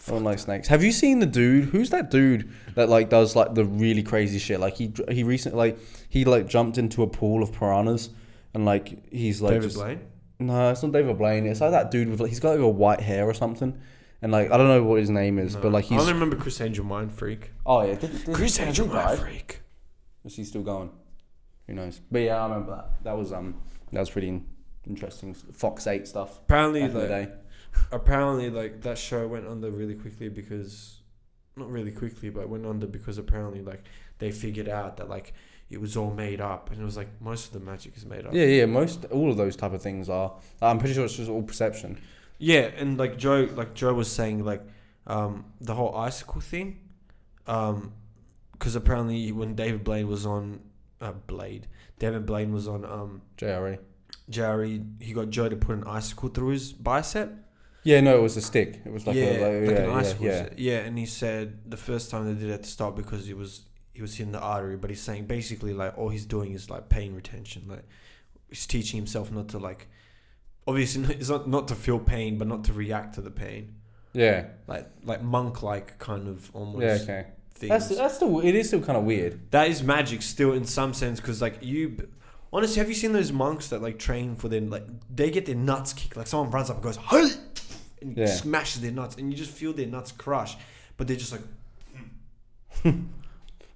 I wouldn't like snakes. Have you seen the dude? Who's that dude that like does like the really crazy shit? Like he recently like jumped into a pool of piranhas and like he's like David Blaine? No, it's not David Blaine. It's like that dude with like he's got like a white hair or something. And like I don't know what his name is, No. but like I he's only remember Chris Angel Mind Freak. oh yeah, did Chris Angel Mind died? Freak. Is he still going? Who knows? But yeah, I remember that. That was pretty interesting. Fox 8 stuff. Apparently, Back in the like, day. apparently, like that show went under really quickly because, not really quickly, but went under because apparently, like they figured out that like it was all made up, and it was like most of the magic is made up. Yeah. All of those type of things are. I'm pretty sure it's just all perception. Yeah, and like Joe was saying, like the whole icicle thing, because apparently when David Blaine was on David Blaine was on JRE. Jerry, he got Joe to put an icicle through his bicep. Yeah, no, it was a stick. It was like an icicle. yeah. Yeah, and he said the first time they did it to stop because he was hitting the artery, but he's saying basically like all he's doing is like pain retention. Like he's teaching himself not to like, obviously it's not to feel pain, but not to react to the pain. Yeah. Like monk like kind of almost. Yeah. Okay. Things. That's still it is still kind of weird. That is magic still in some sense because like you. Honestly, have you seen those monks that like train for them? Like they get their nuts kicked. Like someone runs up and goes, "Hey!" and smashes their nuts, and you just feel their nuts crush. But they're just like, and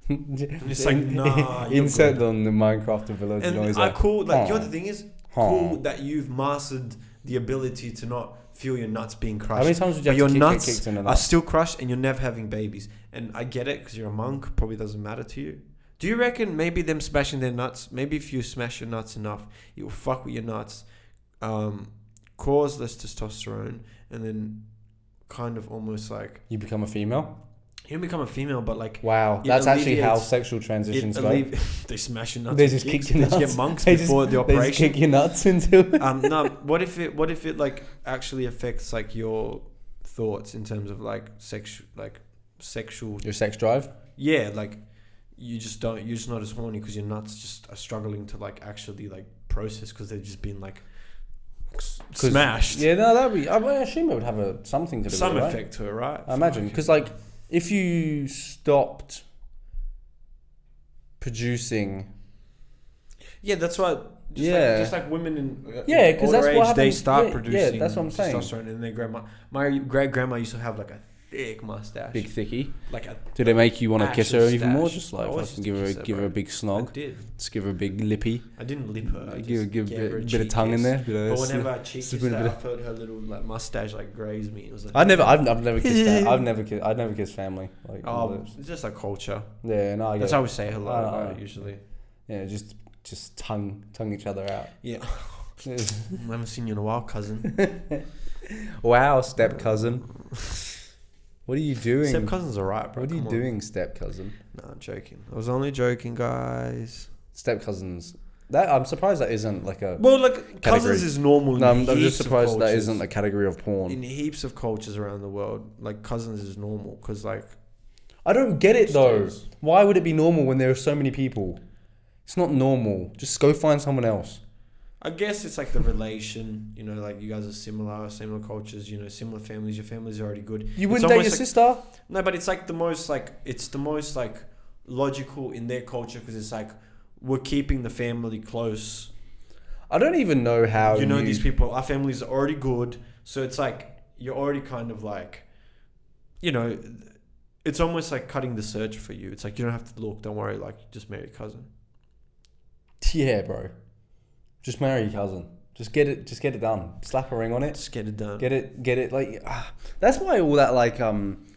it's like, nah. Insert on the Minecraft village. And noise I cool. Like, you know Huh. the thing is, Huh. cool that you've mastered the ability to not feel your nuts being crushed. How many times would you But have your to get nuts kicked in the are nuts? still crushed, and you're never having babies. And I get it because you're a monk. Probably doesn't matter to you. Do you reckon maybe them smashing their nuts, maybe if you smash your nuts enough, it will fuck with your nuts, cause less testosterone, and then kind of almost like... You become a female? You become a female, but like... Wow, that's actually how sexual transitions go. They smash your nuts. They just kick your nuts. They get monks before the operation. They just kick your nuts into it. No, what if it like actually affects like your thoughts in terms of like sexual... Your sex drive? Yeah, like... You're just not as horny because your nuts just are struggling to like actually like process because they've just been like smashed. Yeah, no, I assume it would have something to do with it, some right? effect to it, right? I imagine because like if you stopped producing, yeah, that's what. Just like women in because that's age, what happens. They start producing. Yeah, that's what I'm saying. Testosterone, and their grandma, my great grandma used to have like a thick mustache, big thickie. Like a... Did it make you want to kiss her even more? Just like give her a big snog. I did. Just give her a big lippy. I didn't lip her. I give her a bit of tongue in there. But whenever I cheeked her, I felt her little like mustache like graze me. It was like I've never kissed that. I've never kissed family. Like it's just like culture. Yeah, no, I get that's it. how we say hello usually. Yeah, just tongue each other out. Yeah. I haven't seen you in a while, cousin. Wow, step cousin. What are you doing? Step cousin's alright, bro. What are you doing, step cousin? No, I'm joking. I was only joking, guys. Step cousins. That I'm surprised that isn't like a... Well, like, cousins is normal in I'm just surprised that isn't a category of porn. In heaps of cultures around the world, like, cousins is normal, because, like... I don't get it, though. Why would it be normal when there are so many people? It's not normal. Just go find someone else. I guess it's like the relation, you know, like you guys are similar cultures, you know, similar families. Your family's already good. You wouldn't date your sister? No, but it's like the most logical in their culture because it's like we're keeping the family close. I don't even know how you know these people. Our families are already good, so it's like you're already kind of like, you know, it's almost like cutting the search for you. It's like you don't have to look. Don't worry. Like just marry a cousin. Yeah, bro. Just marry your cousin. Just get it done. Slap a ring on it. Just get it done. Get it. Like that's why all that like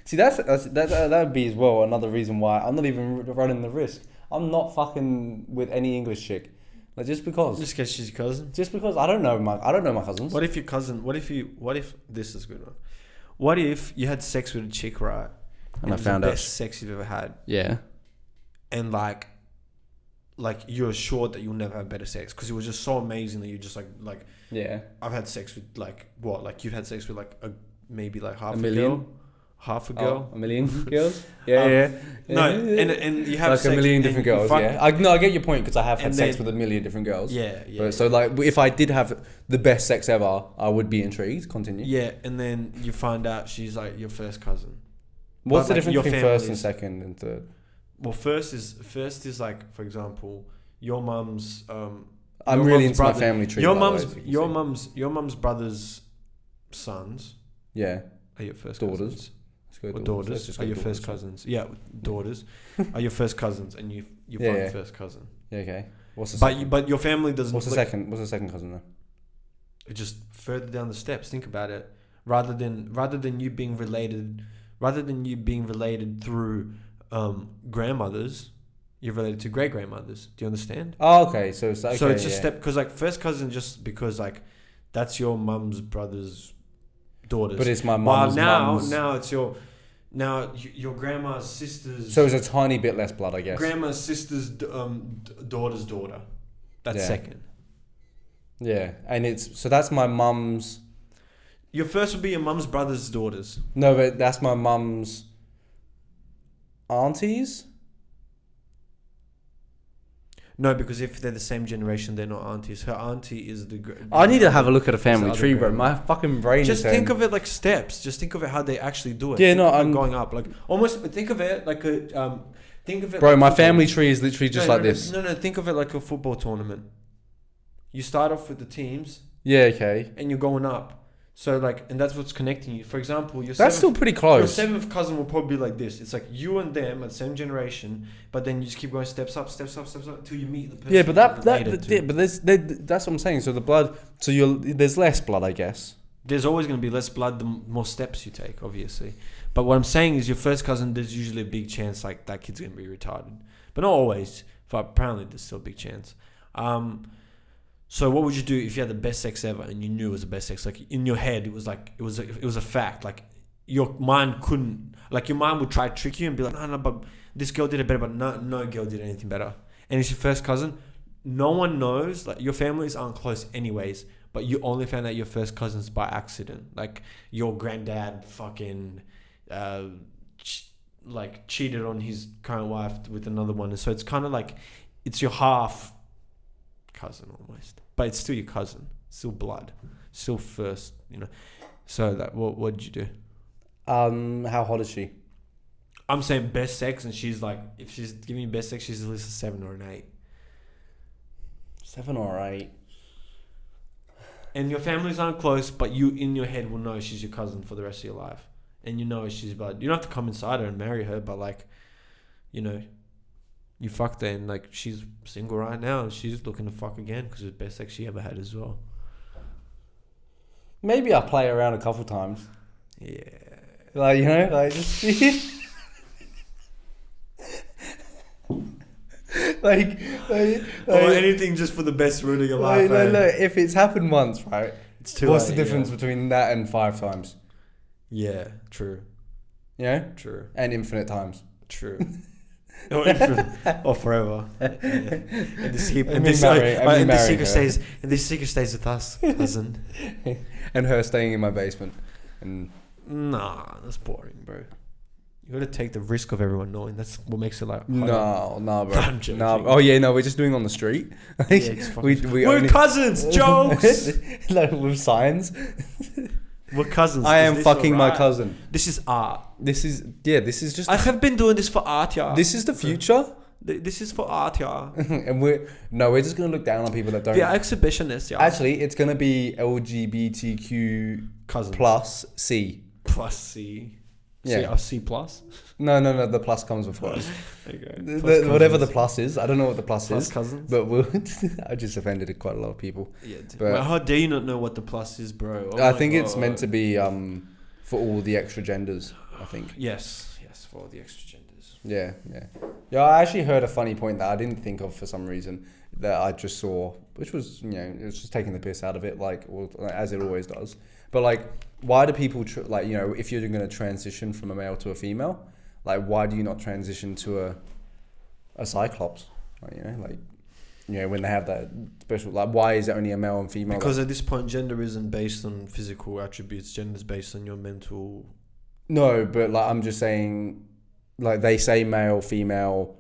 See, that would be as well another reason why I'm not even running the risk. I'm not fucking with any English chick. Like just because. Just because she's your cousin. Just because I don't know my cousins. What if your cousin? What if this is good one? What if you had sex with a chick, right? And I found out the best sex you've ever had. Yeah. And like you're assured that you'll never have better sex because it was just so amazing that you just like yeah. I've had sex with you've had sex with like maybe like half a million. Half a girl, a million girls. Yeah. No, and you have like sex a million different girls. Yeah, I get your point because I have had sex with a million different girls. Yeah. But, so like, if I did have the best sex ever, I would be intrigued. Continue. Yeah, and then you find out she's like your first cousin. What's the difference between first and second and third? Well, first is like, for example, your mum's. I'm really into my family tree. Your mum's brother's sons. Yeah. Are your first daughters? Cousins. Or daughters are your first cousins. Yeah, daughters are your first cousins, and you find your first cousin. Yeah, okay. What's the second? But your family doesn't. What's the second? What's the second cousin then? It's just further down the steps. Think about it. Rather than you being related through grandmothers, you're related to great grandmothers. Do you understand? Oh, okay. So it's just step because like first cousin just because like that's your mum's brother's daughters. But it's my mum's. Now it's your grandma's sister's. So it's a tiny bit less blood, I guess. Grandma's sister's daughter's daughter. That's second. Yeah, and that's my mum's. Your first would be your mum's brother's daughters. No, but that's my mum's aunties. No, because if they're the same generation, they're not aunties. Her auntie is the... I need to have a look at a family tree, bro. My fucking brain just think of it like steps. Just think of it how they actually do it. Yeah, no, I'm... going up. Like, almost, think of it like a... think of it bro, like my family tree is literally just like this. No, think of it like a football tournament. You start off with the teams. Yeah, okay. And you're going up. So like, and that's what's connecting you. For example, that's still pretty close. Your seventh cousin will probably be like this. It's like you and them at the same generation, but then you just keep going steps up until you meet the person. Yeah, but that's what I'm saying. So the blood, there's less blood, I guess. There's always going to be less blood the more steps you take, obviously. But what I'm saying is, your first cousin, there's usually a big chance like that kid's going to be retarded. but not always. But apparently, there's still a big chance. So what would you do if you had the best sex ever and you knew it was the best sex? Like in your head, it was a fact. Like your mind couldn't, like your mind would try to trick you and be like, no, but this girl did it better, but no girl did anything better. And it's your first cousin. No one knows. Like your families aren't close anyways, but you only found out your first cousins by accident. Like your granddad fucking, cheated on his current wife with another one. And so it's kind of like, it's your half cousin almost, but it's still your cousin, still blood, still first, So that what did you do? How hot is she? I'm saying best sex, and she's like, if she's giving you best sex, she's at least a 7 or an 8. 7 or 8. And your families aren't close, but you in your head will know she's your cousin for the rest of your life, and you know she's blood. You don't have to come inside her and marry her, but like, you fucked her and like she's single right now and she's looking to fuck again because it's the best sex she ever had as well. Maybe I'll play around a couple times. Yeah. Just or anything just for the best route of your life. If it's happened once, right? It's too What's late, the difference between that and 5 times? Yeah, true. True. And infinite times. True. Or forever. Yeah. And this secret stays with us, cousin. And her staying in my basement. And nah, that's boring, bro. You gotta take the risk of everyone knowing. That's what makes it like harder. No, bro. I'm joking. No. Oh yeah, no, we're just doing on the street. We're cousins. Jokes. With signs. We're cousins. I am fucking my cousin. This is art. This is just. I have been doing this for art, yeah. This is the future. This is for art, yeah. And we're just gonna look down on people that don't. Yeah, exhibitionists, yeah. Actually, it's gonna be LGBTQ cousins plus C. Plus C. Yeah. C plus. No. The plus comes before us. Okay. Whatever the plus is, I don't know what the plus plus is. Cousins. But I just offended quite a lot of people. Yeah. But well, how dare you not know what the plus is, bro? I think it's meant to be for all the extra genders. I think. Yes, for all the extra genders. Yeah. I actually heard a funny point that I didn't think of for some reason that I just saw, which was it was just taking the piss out of it, as it always does. But like, why do people if you're going to transition from a male to a female, like why do you not transition to a cyclops? When they have that special, like why is it only a male and female? Because at this point, gender isn't based on physical attributes. Gender is based on your mental. No, but like I'm just saying, like they say male, female,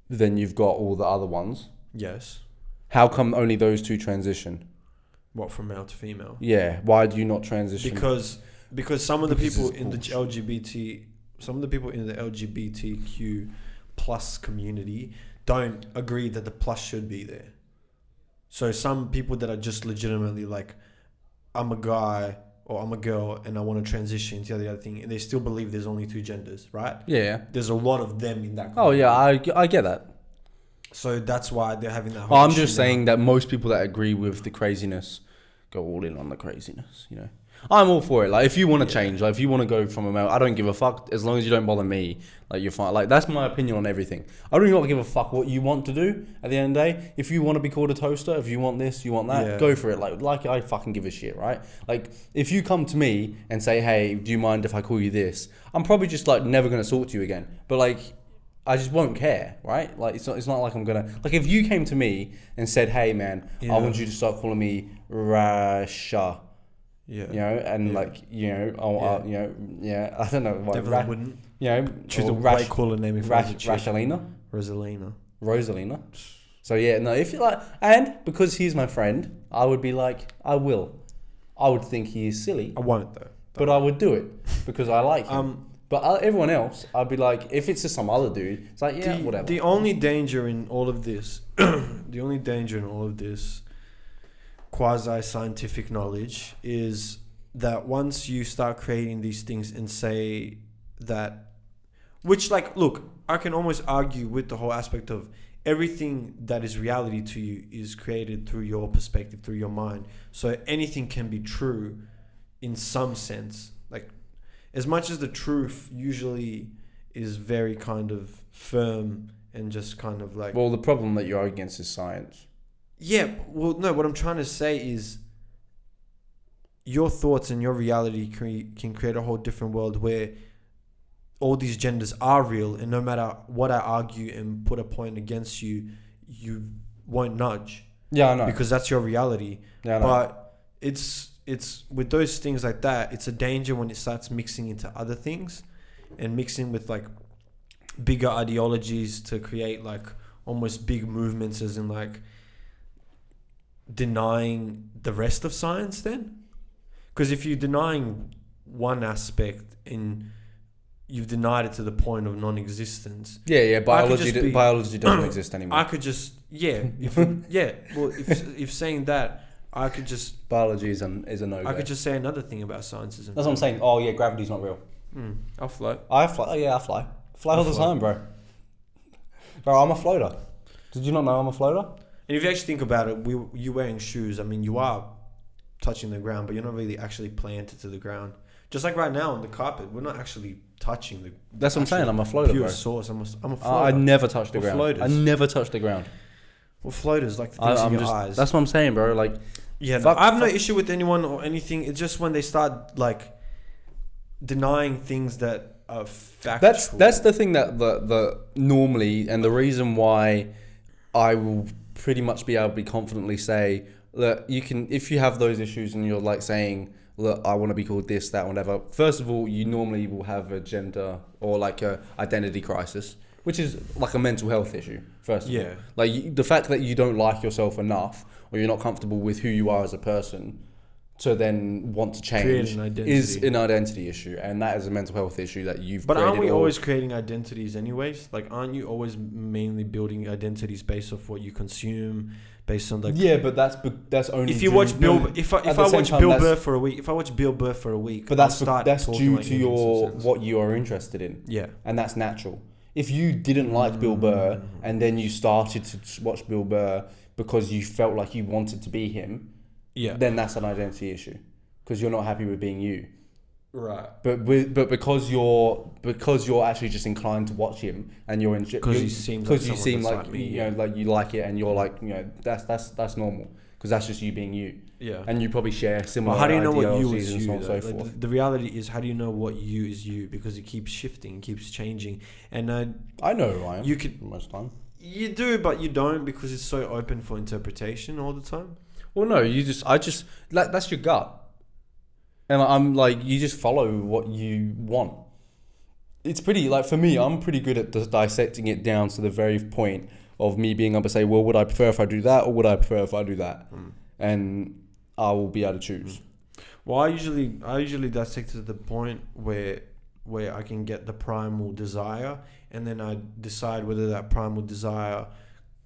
then you've got all the other ones. Yes. How come only those two transition? What, from male to female? Yeah. Why do you not transition? Because some of the people in the LGBTQ plus community don't agree that the plus should be there. So some people that are just legitimately like, I'm a guy or I'm a girl and I want to transition to the other thing, and they still believe there's only two genders, right? Yeah. There's a lot of them in that community. Oh yeah, I get that. So that's why they're having that. I'm just saying that most people that agree with the craziness go all in on the craziness, I'm all for it. Like, if you want to change, like, if you want to go from a male, I don't give a fuck. As long as you don't bother me, like, you're fine. Like, that's my opinion on everything. I don't even give a fuck what you want to do at the end of the day. If you want to be called a toaster, if you want this, you want that, go for it. Like I fucking give a shit, right? Like, if you come to me and say, hey, do you mind if I call you this? I'm probably just, like, never going to talk to you again. But, like, I just won't care, right? Like, it's not like I'm going to... Like, if you came to me and said, hey, man, I want you to start calling me Rasha... Yeah. I don't know. Definitely wouldn't. Choose a way cooler name if Rashalina? Rosalina. So yeah, no, if you like, and because he's my friend, I would be like, I will. I would think he is silly. I won't though. But I would do it because I like him. But everyone else, I'd be like, if it's just some other dude, it's like, whatever. The only danger in all of this, quasi-scientific knowledge is that once you start creating these things and say that, which like, look, I can almost argue with the whole aspect of everything that is reality to you is created through your perspective, through your mind. So anything can be true in some sense. Like, as much as the truth usually is very kind of firm and just kind of like. Well, the problem that you're against is science. Yeah, well, no. What I'm trying to say is, your thoughts and your reality can create a whole different world where all these genders are real, and no matter what I argue and put a point against you, you won't nudge. Yeah, I know. Because that's your reality. Yeah, I know. But it's with those things like that, it's a danger when it starts mixing into other things and mixing with like bigger ideologies to create like almost big movements, as in like denying the rest of science then. Because if you're denying one aspect and you've denied it to the point of non-existence. Yeah. Biology doesn't exist anymore. I could just if saying that, I could just biology is a no-go. I could just say another thing about science. That's what I'm saying. Oh yeah, gravity's not real. I'll float. I fly. Oh yeah, I fly. Fly all the time, bro. Bro, I'm a floater. Did you not know I'm a floater? And if you actually think about it, you wearing shoes. I mean, you are touching the ground, but you're not really actually planted to the ground. Just like right now on the carpet, we're not actually touching the. That's what I'm saying. I'm a floater, pure bro. Source. I'm a floater. I never touch the ground. Floaters. I never touch the ground. Well, floaters like the things in your eyes. That's what I'm saying, bro. Like, yeah, no, I have no issue with anyone or anything. It's just when they start like denying things that are factual. That's the thing that the normally, and the reason why I will pretty much be able to confidently say that you can, if you have those issues and you're like saying, look, I want to be called this, that, whatever. First of all, you normally will have a gender or like a identity crisis, which is like a mental health issue. First of all, like the fact that you don't like yourself enough, or you're not comfortable with who you are as a person, to then want to change is an identity issue, and that is a mental health issue that you've. But aren't we always creating identities anyways? Like, aren't you always mainly building identities based off what you consume, based on like? Yeah, but that's only. If you watch Bill, if I watch Bill Burr for a week, but that's due to your what you are interested in. Yeah, and that's natural. If you didn't like Bill Burr and then you started to watch Bill Burr because you felt like you wanted to be him, then that's an identity issue because you're not happy with being you. Right. But because you're actually just inclined to watch him and you're because you seem like me, you know, like you like it and you're like, you know, that's normal because that's just you being you. Yeah. And you probably share similar. Well, how do you know what you is and you? So on and so forth. The reality is, how do you know what you is you? Because it keeps shifting, keeps changing, and I know who I am. You could most of the time. You do, but you don't because it's so open for interpretation all the time. Well, no, that's your gut. And I'm like, you just follow what you want. It's pretty, like for me, I'm pretty good at dissecting it down to the very point of me being able to say, well, would I prefer if I do that or would I prefer if I do that? And I will be able to choose. Well, I usually dissect to the point where I can get the primal desire, and then I decide whether that primal desire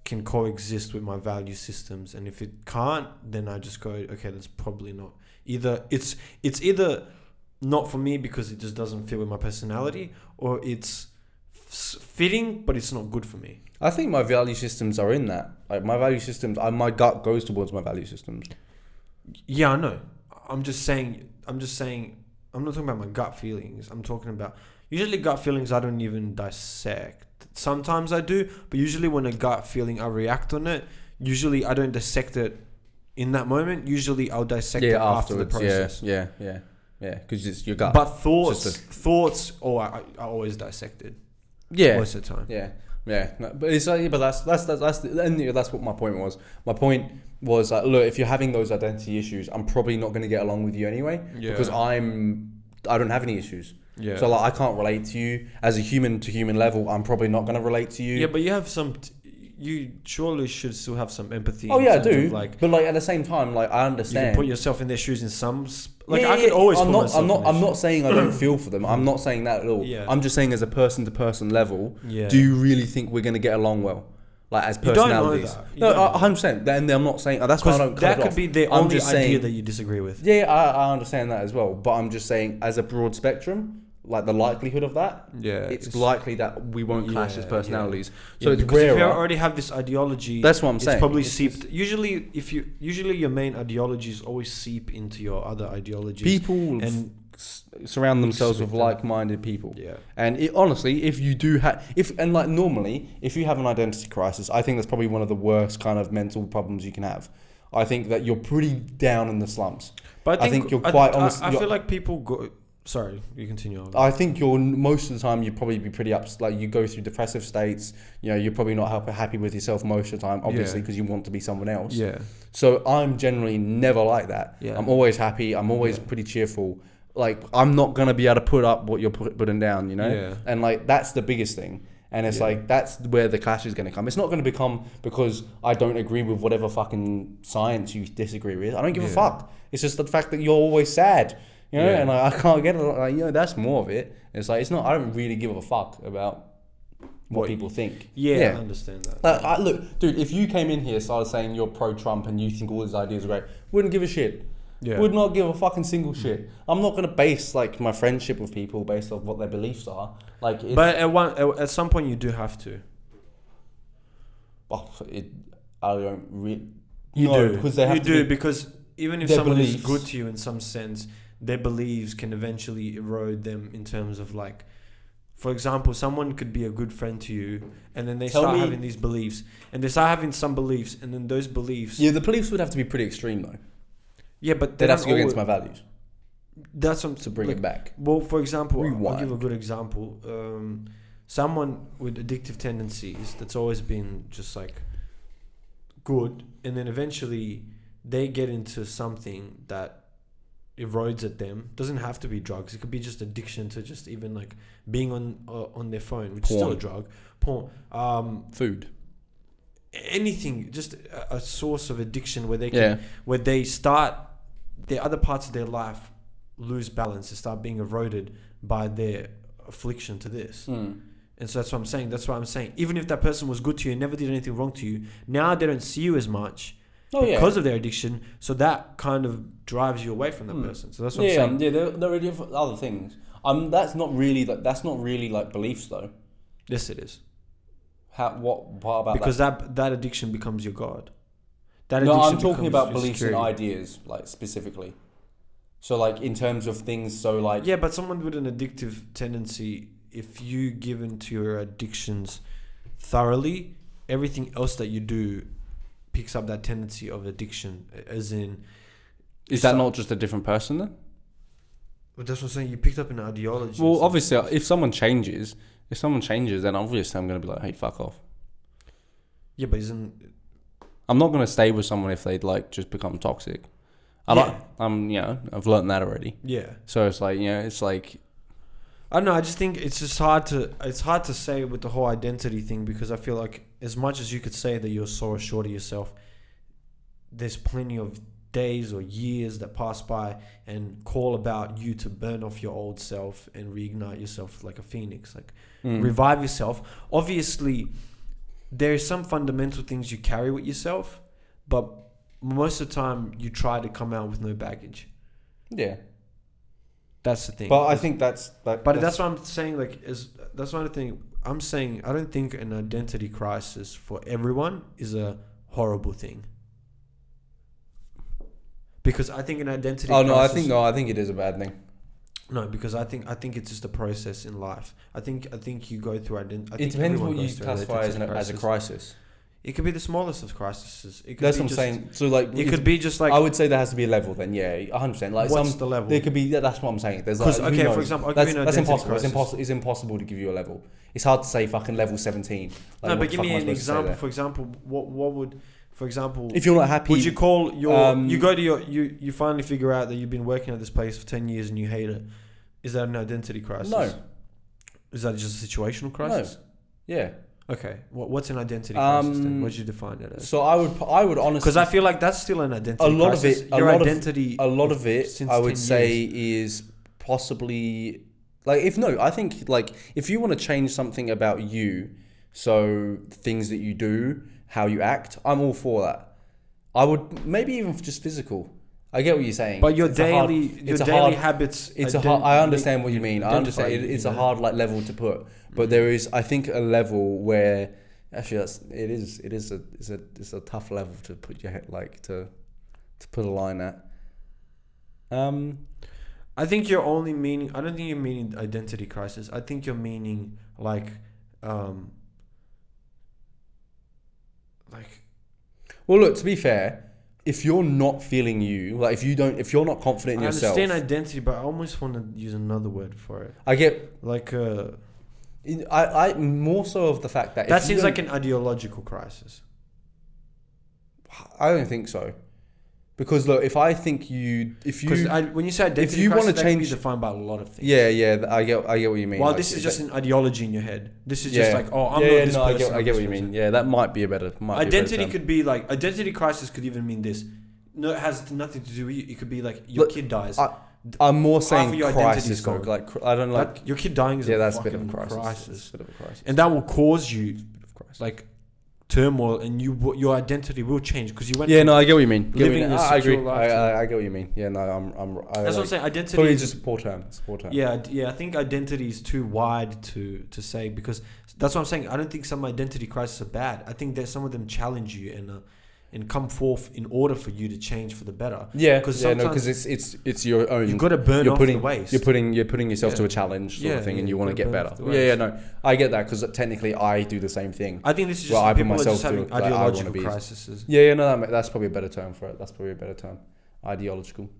can coexist with my value systems. And if it can't, then I just go, okay, that's probably not. It's either not for me because it just doesn't fit with my personality, or it's fitting but it's not good for me. I think my value systems are in that. Like my value systems, my gut goes towards my value systems. Yeah, I know. I'm just saying. I'm not talking about my gut feelings. I'm talking about usually gut feelings I don't even dissect. Sometimes I do, but usually when a gut feeling I react on it. Usually I don't dissect it in that moment. Usually I'll dissect it after the process. Yeah. Because it's your gut. But thoughts. Oh, I always dissected. Yeah. Most of the time. Yeah. No, but it's like, but that's what my point was. My point was like, look, if you're having those identity issues, I'm probably not going to get along with you anyway because I don't have any issues. Yeah. So like I can't relate to you as a human to human level. I'm probably not going to relate to you. Yeah, but you have some. You surely should still have some empathy. Oh yeah, I do. But like at the same time, like I understand. You can put yourself in their shoes in some. Like I could always. I'm not saying I don't feel for them. I'm not saying that at all. Yeah. I'm just saying as a person to person level. Yeah. Do you really think we're going to get along well? Like as personalities. No, 100%. Then I'm not saying that's why I don't. That could be the only idea that you disagree with. Yeah, I understand that as well. But I'm just saying as a broad spectrum. Like the likelihood of that, it's likely that we won't clash as personalities. So it's rarer. If you already have this ideology, that's what I'm saying. It's probably seeped. Usually your main ideologies always seep into your other ideologies. People surround themselves with them. like-minded people. Yeah. And honestly, if you do normally, if you have an identity crisis, I think that's probably one of the worst kind of mental problems you can have. I think that you're pretty down in the slumps. But I think you're quite honest. I feel like people go. Sorry, you continue. I think you're most of the time you'd probably be pretty like you go through depressive states. You know, you're probably not happy with yourself most of the time, obviously, because you want to be someone else. Yeah. So I'm generally never like that. Yeah. I'm always happy. I'm always pretty cheerful. Like I'm not gonna be able to put up what you're putting down, you know. Yeah. And like that's the biggest thing. And it's like that's where the clash is gonna come. It's not gonna become because I don't agree with whatever fucking science you disagree with. I don't give a fuck. It's just the fact that you're always sad. You know, and I can't get it. Like, you know, that's more of it. It's like it's not. I don't really give a fuck about what people think. Yeah, I understand that. Look, dude, if you came in here, started saying you're pro-Trump and you think all his ideas are great, wouldn't give a shit. Yeah. Would not give a fucking single shit. I'm not gonna base like my friendship with people based off what their beliefs are. Like, but at some point you do have to. I don't really. You do because they have you to do be, because even if their someone beliefs. is good to you in some sense, their beliefs can eventually erode them in terms of like, for example, someone could be a good friend to you, and then they start having these beliefs, and they start having some beliefs, and then those beliefs. Yeah, the beliefs would have to be pretty extreme though. Yeah, but they'd have to go against my values. That's what, to bring it back. Well, for example, Rewind. I'll give a good example. Someone with addictive tendencies that's always been just like good, and then eventually they get into something that erodes at them. Doesn't have to be drugs. It could be just addiction to just even like being on their phone, which is still a drug. Porn, food, anything. Just a source of addiction where they can, where they start the other parts of their life lose balance. They start being eroded by their affliction to this. And so that's what I'm saying. That's what I'm saying. Even if that person was good to you and never did anything wrong to you, now they don't see you as much. Because of their addiction, so that kind of drives you away from that person. So that's what I'm saying. Yeah, there are different other things. That's not really like beliefs though. Yes, it is. What part about because that addiction becomes your god. No, I'm talking about beliefs and ideas, like specifically. So like in terms of things, so like yeah, but someone with an addictive tendency, if you give into your addictions thoroughly, everything else that you do picks up that tendency of addiction, as in... Is that not just a different person then? But that's what I'm saying, you picked up an ideology. Well, obviously, if someone changes, then obviously I'm going to be like, hey, fuck off. Yeah, but isn't... I'm not going to stay with someone if they'd like just become toxic. I've learned that already. Yeah. So it's like, it's like... I don't know, I just think it's hard to say with the whole identity thing, because I feel like as much as you could say that you're so assured of yourself, there's plenty of days or years that pass by and call about you to burn off your old self and reignite yourself like a phoenix, like revive yourself. Obviously, there's some fundamental things you carry with yourself, but most of the time you try to come out with no baggage. Yeah. That's the thing. But I think that's what I'm saying. That's one thing I'm saying. I don't think an identity crisis for everyone is a horrible thing. Because I think an identity. crisis... I think it is a bad thing. No, because I think it's just a process in life. I think you go through identity. It depends what you classify as a crisis. It could be the smallest of crises. It could That's be what I'm just, saying. So like, it could be just like. I would say there has to be a level. Then 100%. Like what's the level? There could be. That's what I'm saying. There's like. Okay, for example, I'll give you an that's identity impossible. crisis. It's impossible to give you a level. It's hard to say fucking level 17. Like, no, but give me an example. For example, what would, for example, if you're not happy, would you call your you go to your you finally figure out that you've been working at this place for 10 years and you hate it? Is that an identity crisis? No. Is that just a situational crisis? No. Yeah. Okay. What's an identity crisis then? What did you define it as? So I would honestly, because I feel like that's still an identity crisis. A lot of it I would say is possibly like I think like if you want to change something about you, so things that you do, how you act, I'm all for that. I would maybe even just physical. I get what you're saying. But your daily habits. I understand what you mean. I understand. It's a hard like level to put, but there is, I think, a level where actually it's a tough level to put your head like to put a line at. I think you're only meaning. I don't think you're meaning identity crisis. I think you're meaning like. Well, look. To be fair, if you're not feeling you, like if you're not confident in yourself. I understand identity, but I almost want to use another word for it. I get like. I more so of the fact that that seems like an ideological crisis. I don't think so. Because look, when you say identity, if you want to change, that can be defined by a lot of things. Yeah, I get what you mean. Well, this is just an ideology in your head. This is just like, I'm not this person. I get what you mean. Yeah, that might be a better. Identity could be like identity crisis. Could even mean this. No, it has nothing to do with you. It could be like your kid dies. I'm more saying crisis. Like I don't like your kid dying is that's a bit of a crisis. It's a bit of a crisis, and that will cause you like turmoil, and your identity will change because you went. Yeah, no, I get what you mean. I agree. I get what you mean. Yeah, no, that's what I'm saying. Identity probably just a poor term. Yeah. I think identity is too wide to say, because that's what I'm saying. I don't think some identity crises are bad. I think that some of them challenge you and come forth in order for you to change for the better. Yeah, because it's your own. You've got to burn off the waste. You're putting yourself to a challenge sort of thing, and you want to get better. No, I get that, because technically I do the same thing. I think this is just people are just having ideological crises. Yeah, no, that's probably a better term for it. Ideological.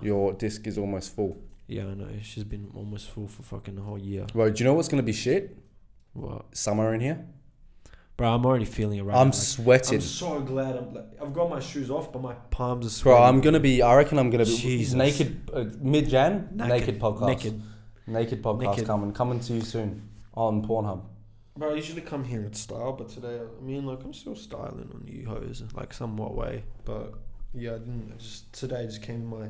Your disc is almost full. Yeah, I know. She's been almost full for fucking the whole year. Bro, do you know what's gonna be shit? What? Summer in here. Bro, I'm already feeling it right I'm sweating. I'm so glad. I've got my shoes off, but my palms are sweating. Bro, I reckon I'm going to be naked, mid-Jan, naked podcast. Naked podcast coming to you soon on Pornhub. Bro, I usually come here in style, but today, I'm still styling on you hoes, like somewhat way. But yeah, today I just came in my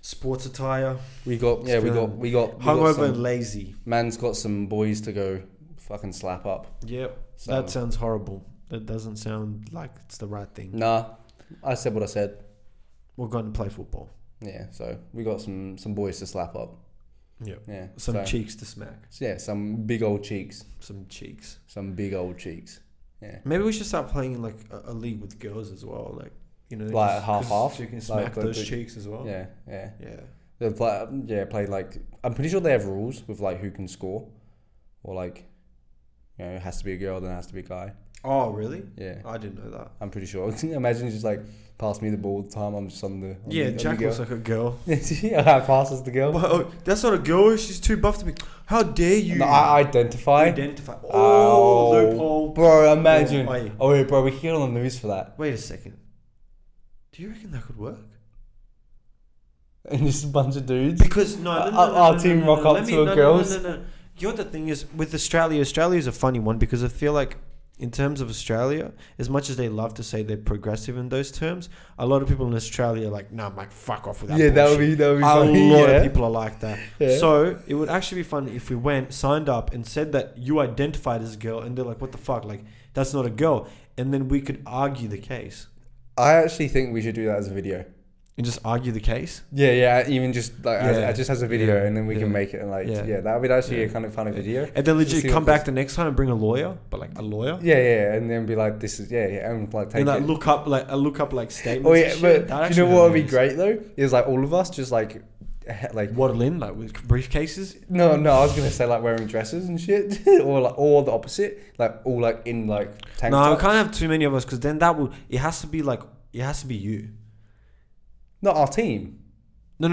sports attire. We got hungover and lazy. Man's got some boys to go fucking slap up. Yep. So, that sounds horrible. That doesn't sound like it's the right thing. Nah, I said what I said. We're going to play football. Yeah, so we got some boys to slap up. Yep. Yeah. Some cheeks to smack. Yeah, some big old cheeks. Some big old cheeks. Yeah. Maybe we should start playing in like a league with girls as well. Like, like half. So you can smack those cheeks as well. Yeah. They play like, I'm pretty sure they have rules with like who can score, or like, it has to be a girl, then it has to be a guy. Oh, really? Yeah. I didn't know that. I'm pretty sure. Imagine just like, pass me the ball all the time. I'm just on the... Jack looks like a girl. I passes the girl. But, that's not a girl. She's too buff to be... How dare you? No, I identify. Oh, loophole. Bro, imagine. Bro, we can get on the news for that. Wait a second. Do you reckon that could work? And just a bunch of dudes? Because, our team rock up to a girls? No. You know what the thing is with Australia is a funny one, because I feel like in terms of Australia, as much as they love to say they're progressive in those terms, a lot of people in Australia are like, nah, Mike, fuck off with that bullshit. That would be funny. A lot of people are like that. Yeah. So it would actually be fun if we signed up and said that you identified as a girl, and they're like, what the fuck? Like, that's not a girl. And then we could argue the case. I actually think we should do that as a video. And just argue the case? Yeah, even just like just as a video, and then we can make it, and like that would actually be a kind of funny video. And then legit come back the next time and bring a lawyer, but like a lawyer. Yeah, and then be like, this is and like take and like look up like statements. Oh yeah, but do you know what would be great though? Is like all of us just like waddle in like with briefcases. No, I was gonna say like wearing dresses and shit, or the opposite, like all like in like tank tops. No, we can't have too many of us, because then it has to be you. Not our team. No,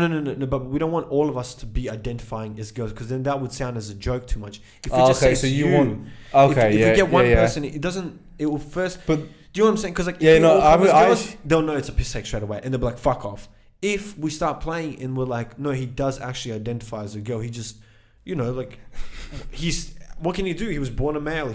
but we don't want all of us to be identifying as girls, because then that would sound as a joke too much. If we just say so you want... Okay, if we get one person, it will first... But do you know what I'm saying? Because like, girls, they'll know it's a piss take straight away, and they'll be like, fuck off. If we start playing and we're like, no, he does actually identify as a girl, he just, what can he do? He was born a male,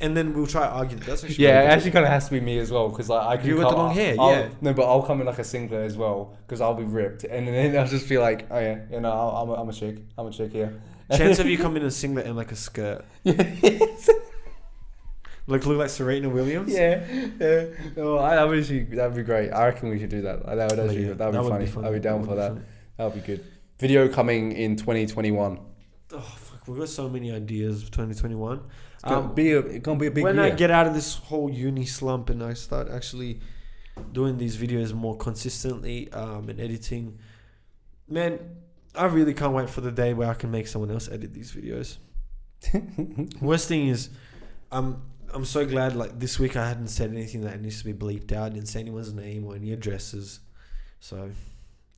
and then we'll try to argue that that's actually... Yeah, it actually kind of has to be me as well, because like, I can... You with the long hair, No, but I'll come in like a singlet as well, because I'll be ripped, and then I'll just be like, oh yeah, I'm a chick. I'm a chick here. Chance of you come in a singlet and like a skirt. Look like Serena Williams. Yeah. Oh, that'd be great. I reckon we should do that. That'd be funny. I'd be down for that. That'd be good. Video coming in 2021. Oh fuck, we've got so many ideas for 2021. It's gonna be a big when year. I get out of this whole uni slump and I start actually doing these videos more consistently and editing. Man, I really can't wait for the day where I can make someone else edit these videos. Worst thing is, I'm so glad like this week I hadn't said anything that needs to be bleeped out. I didn't say anyone's name or any addresses. So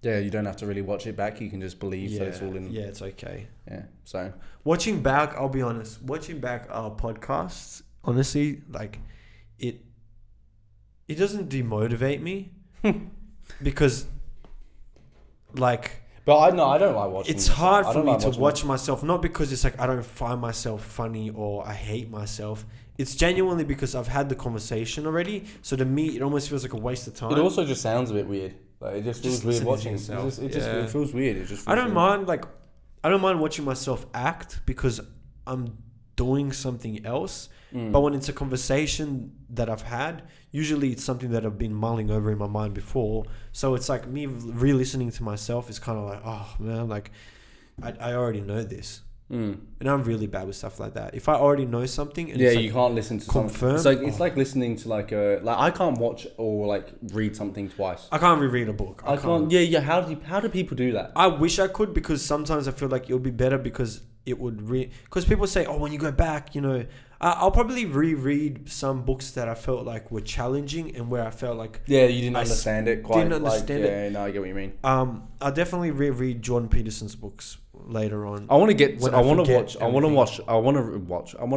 yeah, you don't have to really watch it back. You can just believe that it's all in. Yeah, it's okay. Yeah. So watching back, I'll be honest. Watching back our podcasts, honestly, like it doesn't demotivate me because like. But I don't like watching. It's hard for me to watch myself, not because it's like I don't find myself funny or I hate myself. It's genuinely because I've had the conversation already. So to me, it almost feels like a waste of time. It also just sounds a bit weird. Like it just feels weird watching. It feels weird. It just. I don't mind watching myself act because I'm doing something else. But when it's a conversation that I've had, usually it's something that I've been mulling over in my mind before. So it's like me re-listening to myself is kind of like, oh man, like I already know this. And I'm really bad with stuff like that. If I already know something, and you can't listen to confirm. It's like listening to like I can't watch or like read something twice. I can't reread a book. I can't. Yeah. How do people do that? I wish I could, because sometimes I feel like it would be better because it would because people say, oh, when you go back, you know, I'll probably reread some books that I felt like were challenging and where I felt like you didn't understand it quite. Didn't understand it. Yeah, no, I get what you mean. I'll definitely reread Jordan Peterson's books later on. I want to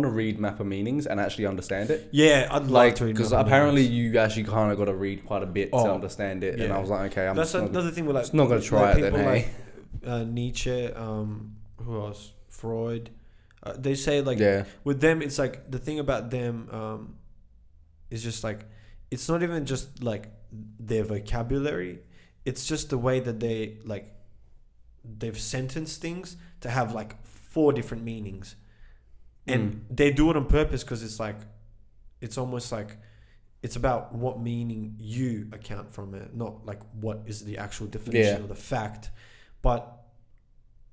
read Map of Meanings and actually understand it. Yeah, I'd like to read, because apparently you actually kind of got to read quite a bit to understand it. Yeah. And I was like, okay, that's another thing. We're like, not going to try it then. Hey, like, Nietzsche, who else? Freud. They say like with them, it's like the thing about them is just like it's not even just like their vocabulary. It's just the way that they've sentenced things to have like 4 different meanings, and they do it on purpose because it's like it's almost like it's about what meaning you account from it, not like what is the actual definition of the fact. But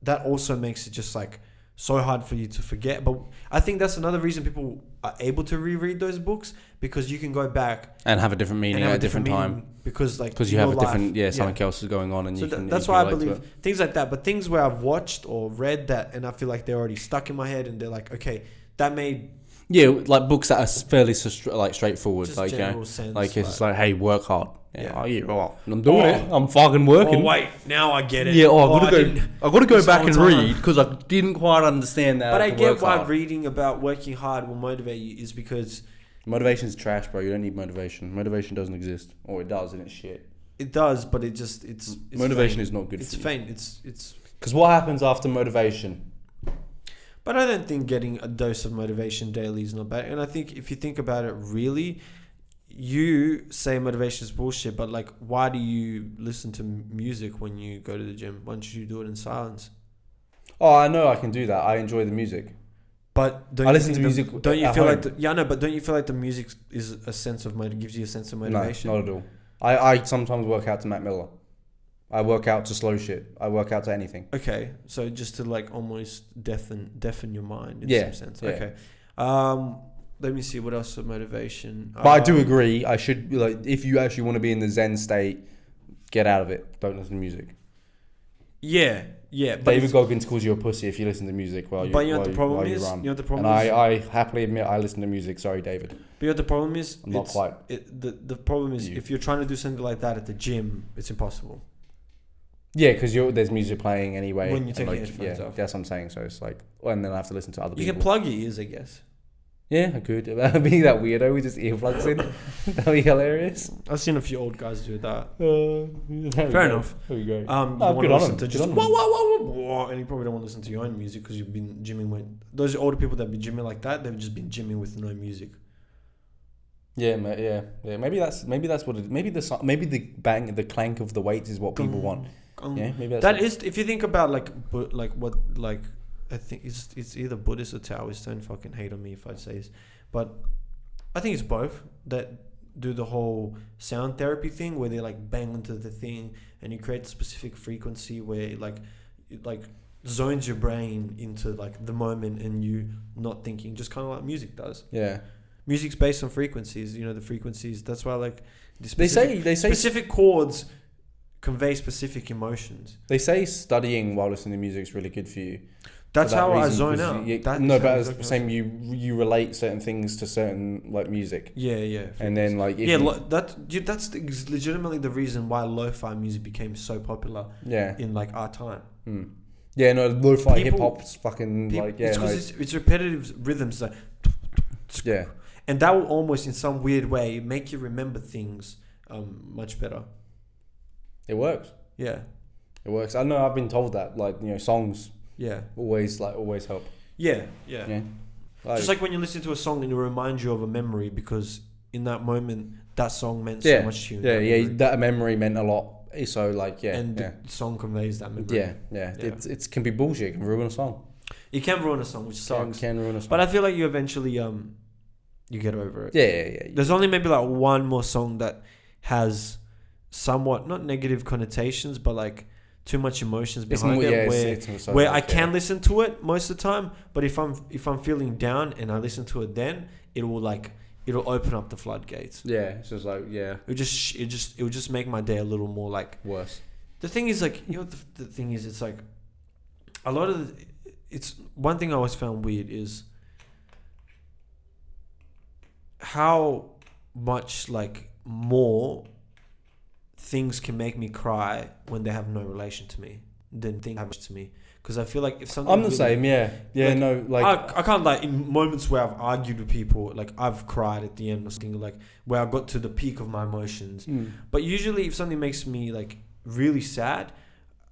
that also makes it just like so hard for you to forget. But I think that's another reason people are able to reread those books, because you can go back and have a different meaning at a different time, because you have a different something else is going on, and so that's why I believe things like that. But things where I've watched or read that and I feel like they're already stuck in my head and they're like, okay, that made like books that are fairly straightforward, just like sense, like it's like, hey, work hard. I'm doing it. I'm fucking working. Oh wait, now I get it. Yeah. I got to go back and read because I didn't quite understand that. But I get why reading about working hard will motivate you, is because motivation is trash, bro. You don't need motivation. Motivation doesn't exist, or it does, and it's shit. It does, but it's motivation faint. is not good. It's faint. It's because what happens after motivation? But I don't think getting a dose of motivation daily is not bad. And I think if you think about it, really, you say motivation is bullshit, but like, why do you listen to music when you go to the gym? Why don't you do it in silence? Oh, I know I can do that. I enjoy the music. But I listen to music. Don't you feel like but don't you feel like the music is a sense of gives you a sense of motivation? No, not at all. I sometimes work out to Mac Miller. I work out to slow shit. I work out to anything. Okay, so just to like almost deafen your mind in some sense. Yeah. Okay. Let me see what else of motivation. But I do agree. I should if you actually want to be in the Zen state, get out of it. Don't listen to music. Yeah. But David Goggins calls you a pussy if you listen to music while you. But you know what the problem is. And I happily admit I listen to music. Sorry, David. But you know what the problem is. I'm not quite. The problem is if you're trying to do something like that at the gym, it's impossible. Yeah, because there's music playing anyway. When you take your headphones off. That's what I'm saying. So it's like, and then I have to listen to other people. You can plug your ears, I guess. Yeah, I could. Being that weirdo with just earplugs in. That'd be hilarious. I've seen a few old guys do that. Fair enough. There we go. You want to listen to just whoa, and you probably don't want to listen to your own music because you've been gymming those older people that be gymming like that, they've just been gymming with no music. Yeah. Maybe that's what it. Maybe the bang, the clank of the weights is what people want. Yeah, maybe that's if you think about I think it's either Buddhist or Taoist. Don't fucking hate on me if I say this, but I think it's both that do the whole sound therapy thing where they like bang into the thing and you create a specific frequency where it like zones your brain into like the moment and you not thinking, just kind of like music does. Yeah. Music's based on frequencies. You know, the frequencies. That's why like the They say specific chords convey specific emotions. They say studying while listening to music is really good for you. That's For that how I reason, zone 'cause out. but it's the same. You relate certain things to certain like music. Yeah. And then like that's legitimately the reason why lo-fi music became so popular. Yeah. In like our time. Yeah, no, lo-fi hip hop's fucking like It's because it's repetitive rhythms like. Yeah. And that will almost, in some weird way, make you remember things much better. It works. Yeah. It works. I know. I've been told that songs. Yeah. Always help. Yeah. Like, just like when you listen to a song and it reminds you of a memory because in that moment that song meant so much to you. That memory meant a lot. So like the song conveys that memory. Yeah. It can be bullshit. It can ruin a song. It can ruin a song, which sucks. Can ruin a song. But I feel like you eventually you get over it. Yeah. There's only maybe like one more song that has somewhat not negative connotations, but like too much emotions behind it. Where I can listen to it most of the time, but if I'm feeling down and I listen to it, then it'll open up the floodgates. Yeah, it's just like it will just make my day a little more like worse. The thing is like the thing is it's like a lot of it's one thing I always found weird is how much like more things can make me cry when they have no relation to me than things have to me. Because I feel like if something I'm the same, I can't like in moments where I've argued with people, like I've cried at the end or something, like where I got to the peak of my emotions. But usually if something makes me like really sad,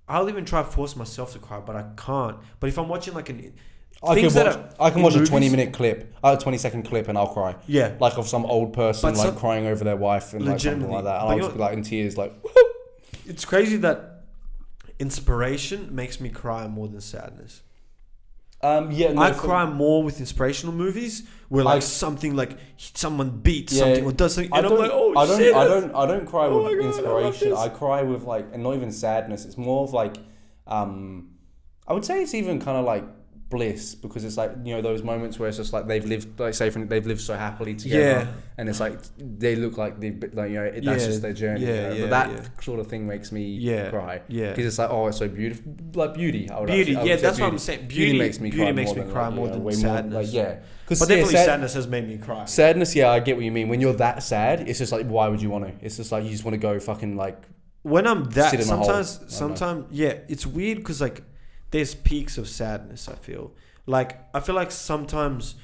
I'll even try to force myself to cry, but I can't. But if I'm watching like I can watch a 20-minute clip, a 20-second clip, and I'll cry. Yeah, like of some old person like crying over their wife and like something like that. And I'll just be like in tears, like. It's crazy that inspiration makes me cry more than sadness. I cry more with inspirational movies where like something like someone beats something or does something, and I'm like, I don't cry with inspiration. I cry with like, and not even sadness. It's more of like, I would say it's even kind of like bliss, because it's like, those moments where it's just like they've lived, like say they've lived so happily together, and it's like they look like that's just their journey. But that sort of thing makes me cry. Because it's like, it's so beautiful, like beauty. That's what I'm saying. Beauty makes me cry more than sadness. But definitely sadness has made me cry. Sadness, I get what you mean. When you're that sad, it's just like, why would you want to? It's just like you just want to go fucking like. When I'm that, sometimes, it's weird because like. There's peaks of sadness, I feel. I feel like sometimes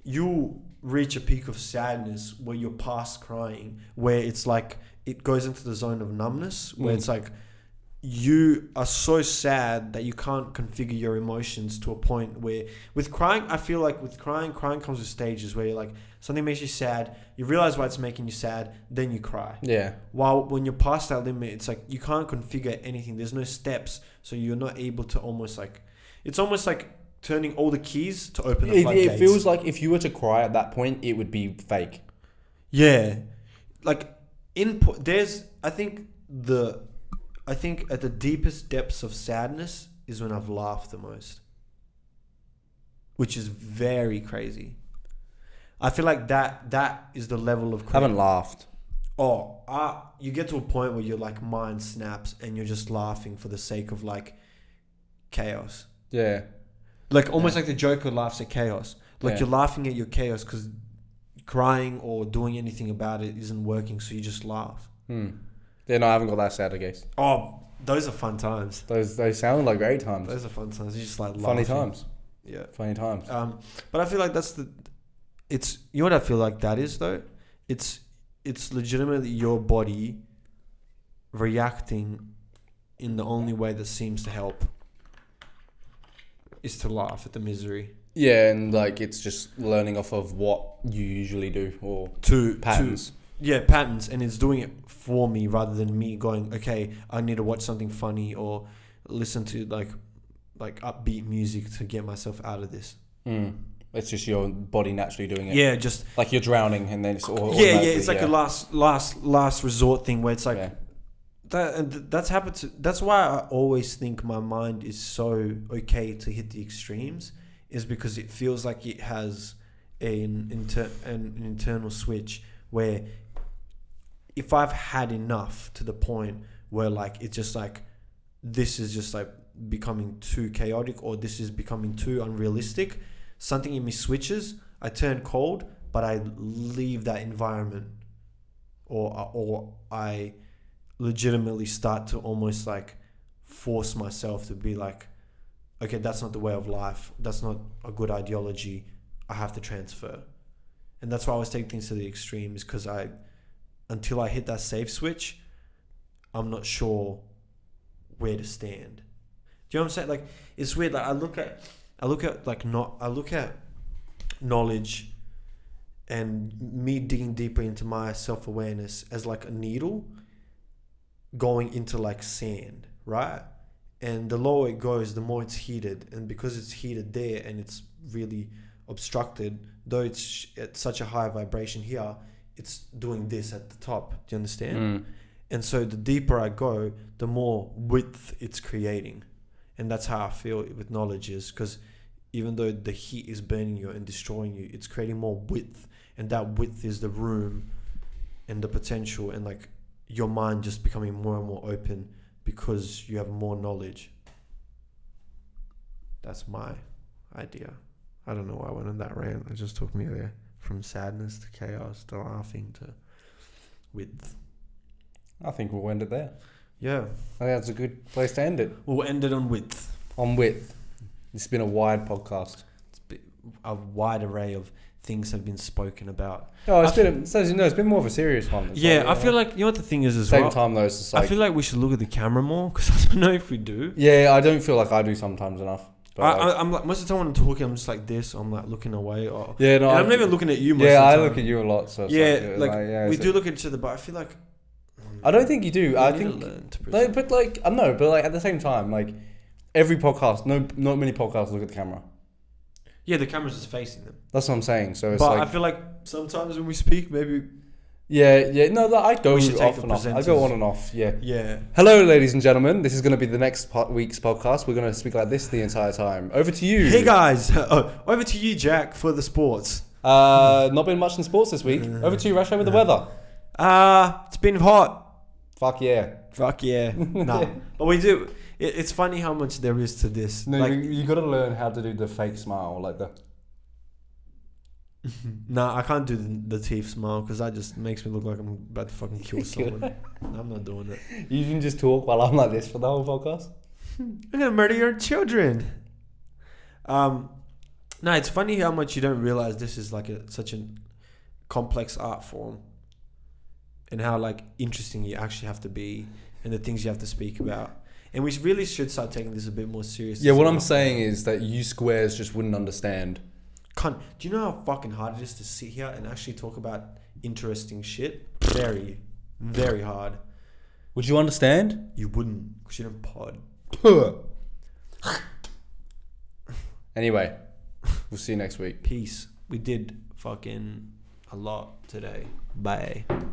you reach a peak of sadness where you're past crying, where it's like it goes into the zone of numbness, where it's like you are so sad that you can't configure your emotions to a point where with crying, I feel like with crying comes with stages where you're like something makes you sad, you realize why it's making you sad, then you cry. Yeah. While when you're past that limit, it's like you can't configure anything. There's no steps, so you're not able to it's almost like turning all the keys to open the floodgates. It feels like if you were to cry at that point, it would be fake. Yeah. Like I think at the deepest depths of sadness is when I've laughed the most, which is very crazy. I feel like that is the level of. I haven't laughed. You get to a point where your like mind snaps and you're just laughing for the sake of like chaos. Yeah. Like almost like the Joker laughs at chaos. Like you're laughing at your chaos because crying or doing anything about it isn't working, so you just laugh. Yeah, no, I haven't got that sad, I guess. Oh, those are fun times. They sound like great times. Those are fun times. You just like laughing. Funny times. Yeah. Funny times. But I feel like you know what I feel like that is though? It's legitimately your body reacting in the only way that seems to help is to laugh at the misery. Yeah, and like it's just learning off of what you usually do or patterns. Patterns, and it's doing it for me rather than me going, okay, I need to watch something funny or listen to like upbeat music to get myself out of this. It's just your body naturally doing it. Yeah, just like you're drowning, and then it's all. It's like a last resort thing where it's like that's happened to. That's why I always think my mind is so okay to hit the extremes, is because it feels like it has an internal switch where if I've had enough to the point where like it's just like this is just like becoming too chaotic or this is becoming too unrealistic, something in me switches. I turn cold, but I leave that environment, or I legitimately start to almost like force myself to be like, okay, that's not the way of life. That's not a good ideology. I have to transfer. And that's why I always take things to the extremes, because until I hit that safe switch, I'm not sure where to stand. Do you know what I'm saying? Like, it's weird. Like I look at knowledge and me digging deeper into my self-awareness as like a needle going into like sand, right? And the lower it goes, the more it's heated. And because it's heated there and it's really obstructed, though it's at such a high vibration here, it's doing this at the top. Do you understand? And so the deeper I go, the more width it's creating. And that's how I feel with knowledge is, because even though the heat is burning you and destroying you, it's creating more width. And that width is the room and the potential and like your mind just becoming more and more open because you have more knowledge. That's my idea. I don't know why I went on that rant. It just took me there from sadness to chaos to laughing to width. I think we'll end it there. Yeah. I think that's a good place to end it. We'll end it on width. On width. It's been a wide podcast. It's been a wide array of things have been spoken about. Oh, it's been more of a serious one. I feel like, you know what the thing is as well? Same time though, it's just like, I feel like we should look at the camera more, because I don't know if we do. Yeah, I don't feel like I do sometimes enough. I'm like, most of the time when I'm talking, I'm just like this. I'm like looking away. I'm not even looking at you most of the Yeah, time. I look at you a lot. So we do look at each other, but I feel like... I don't think you do. I think... at the same time, like, every podcast, not many podcasts look at the camera. Yeah, the camera's just facing them. That's what I'm saying. So it's I feel like sometimes when we speak, maybe... No, I go off and off. I go on and off, yeah. Hello, ladies and gentlemen. This is going to be the next week's podcast. We're going to speak like this the entire time. Over to you. Hey, guys. Over to you, Jack, for the sports. Not been much in sports this week. Over to you, Rasha, with the weather. It's been hot. Fuck yeah. Nah. But we do... It's funny how much there is to this. No, like, you got to learn how to do the fake smile, like the... Nah, I can't do the teeth smile because that just makes me look like I'm about to fucking kill someone. I'm not doing it. You can just talk while I'm like this for the whole podcast. I'm gonna murder your children. No, it's funny how much you don't realize this is like such a complex art form, and how like interesting you actually have to be, and the things you have to speak about. And we really should start taking this a bit more seriously. Yeah, what I'm saying is that you squares just wouldn't understand. Do you know how fucking hard it is to sit here and actually talk about interesting shit? Very, very hard. Would you understand? You wouldn't, because you don't pod. Anyway, we'll see you next week. Peace. We did fucking a lot today. Bye.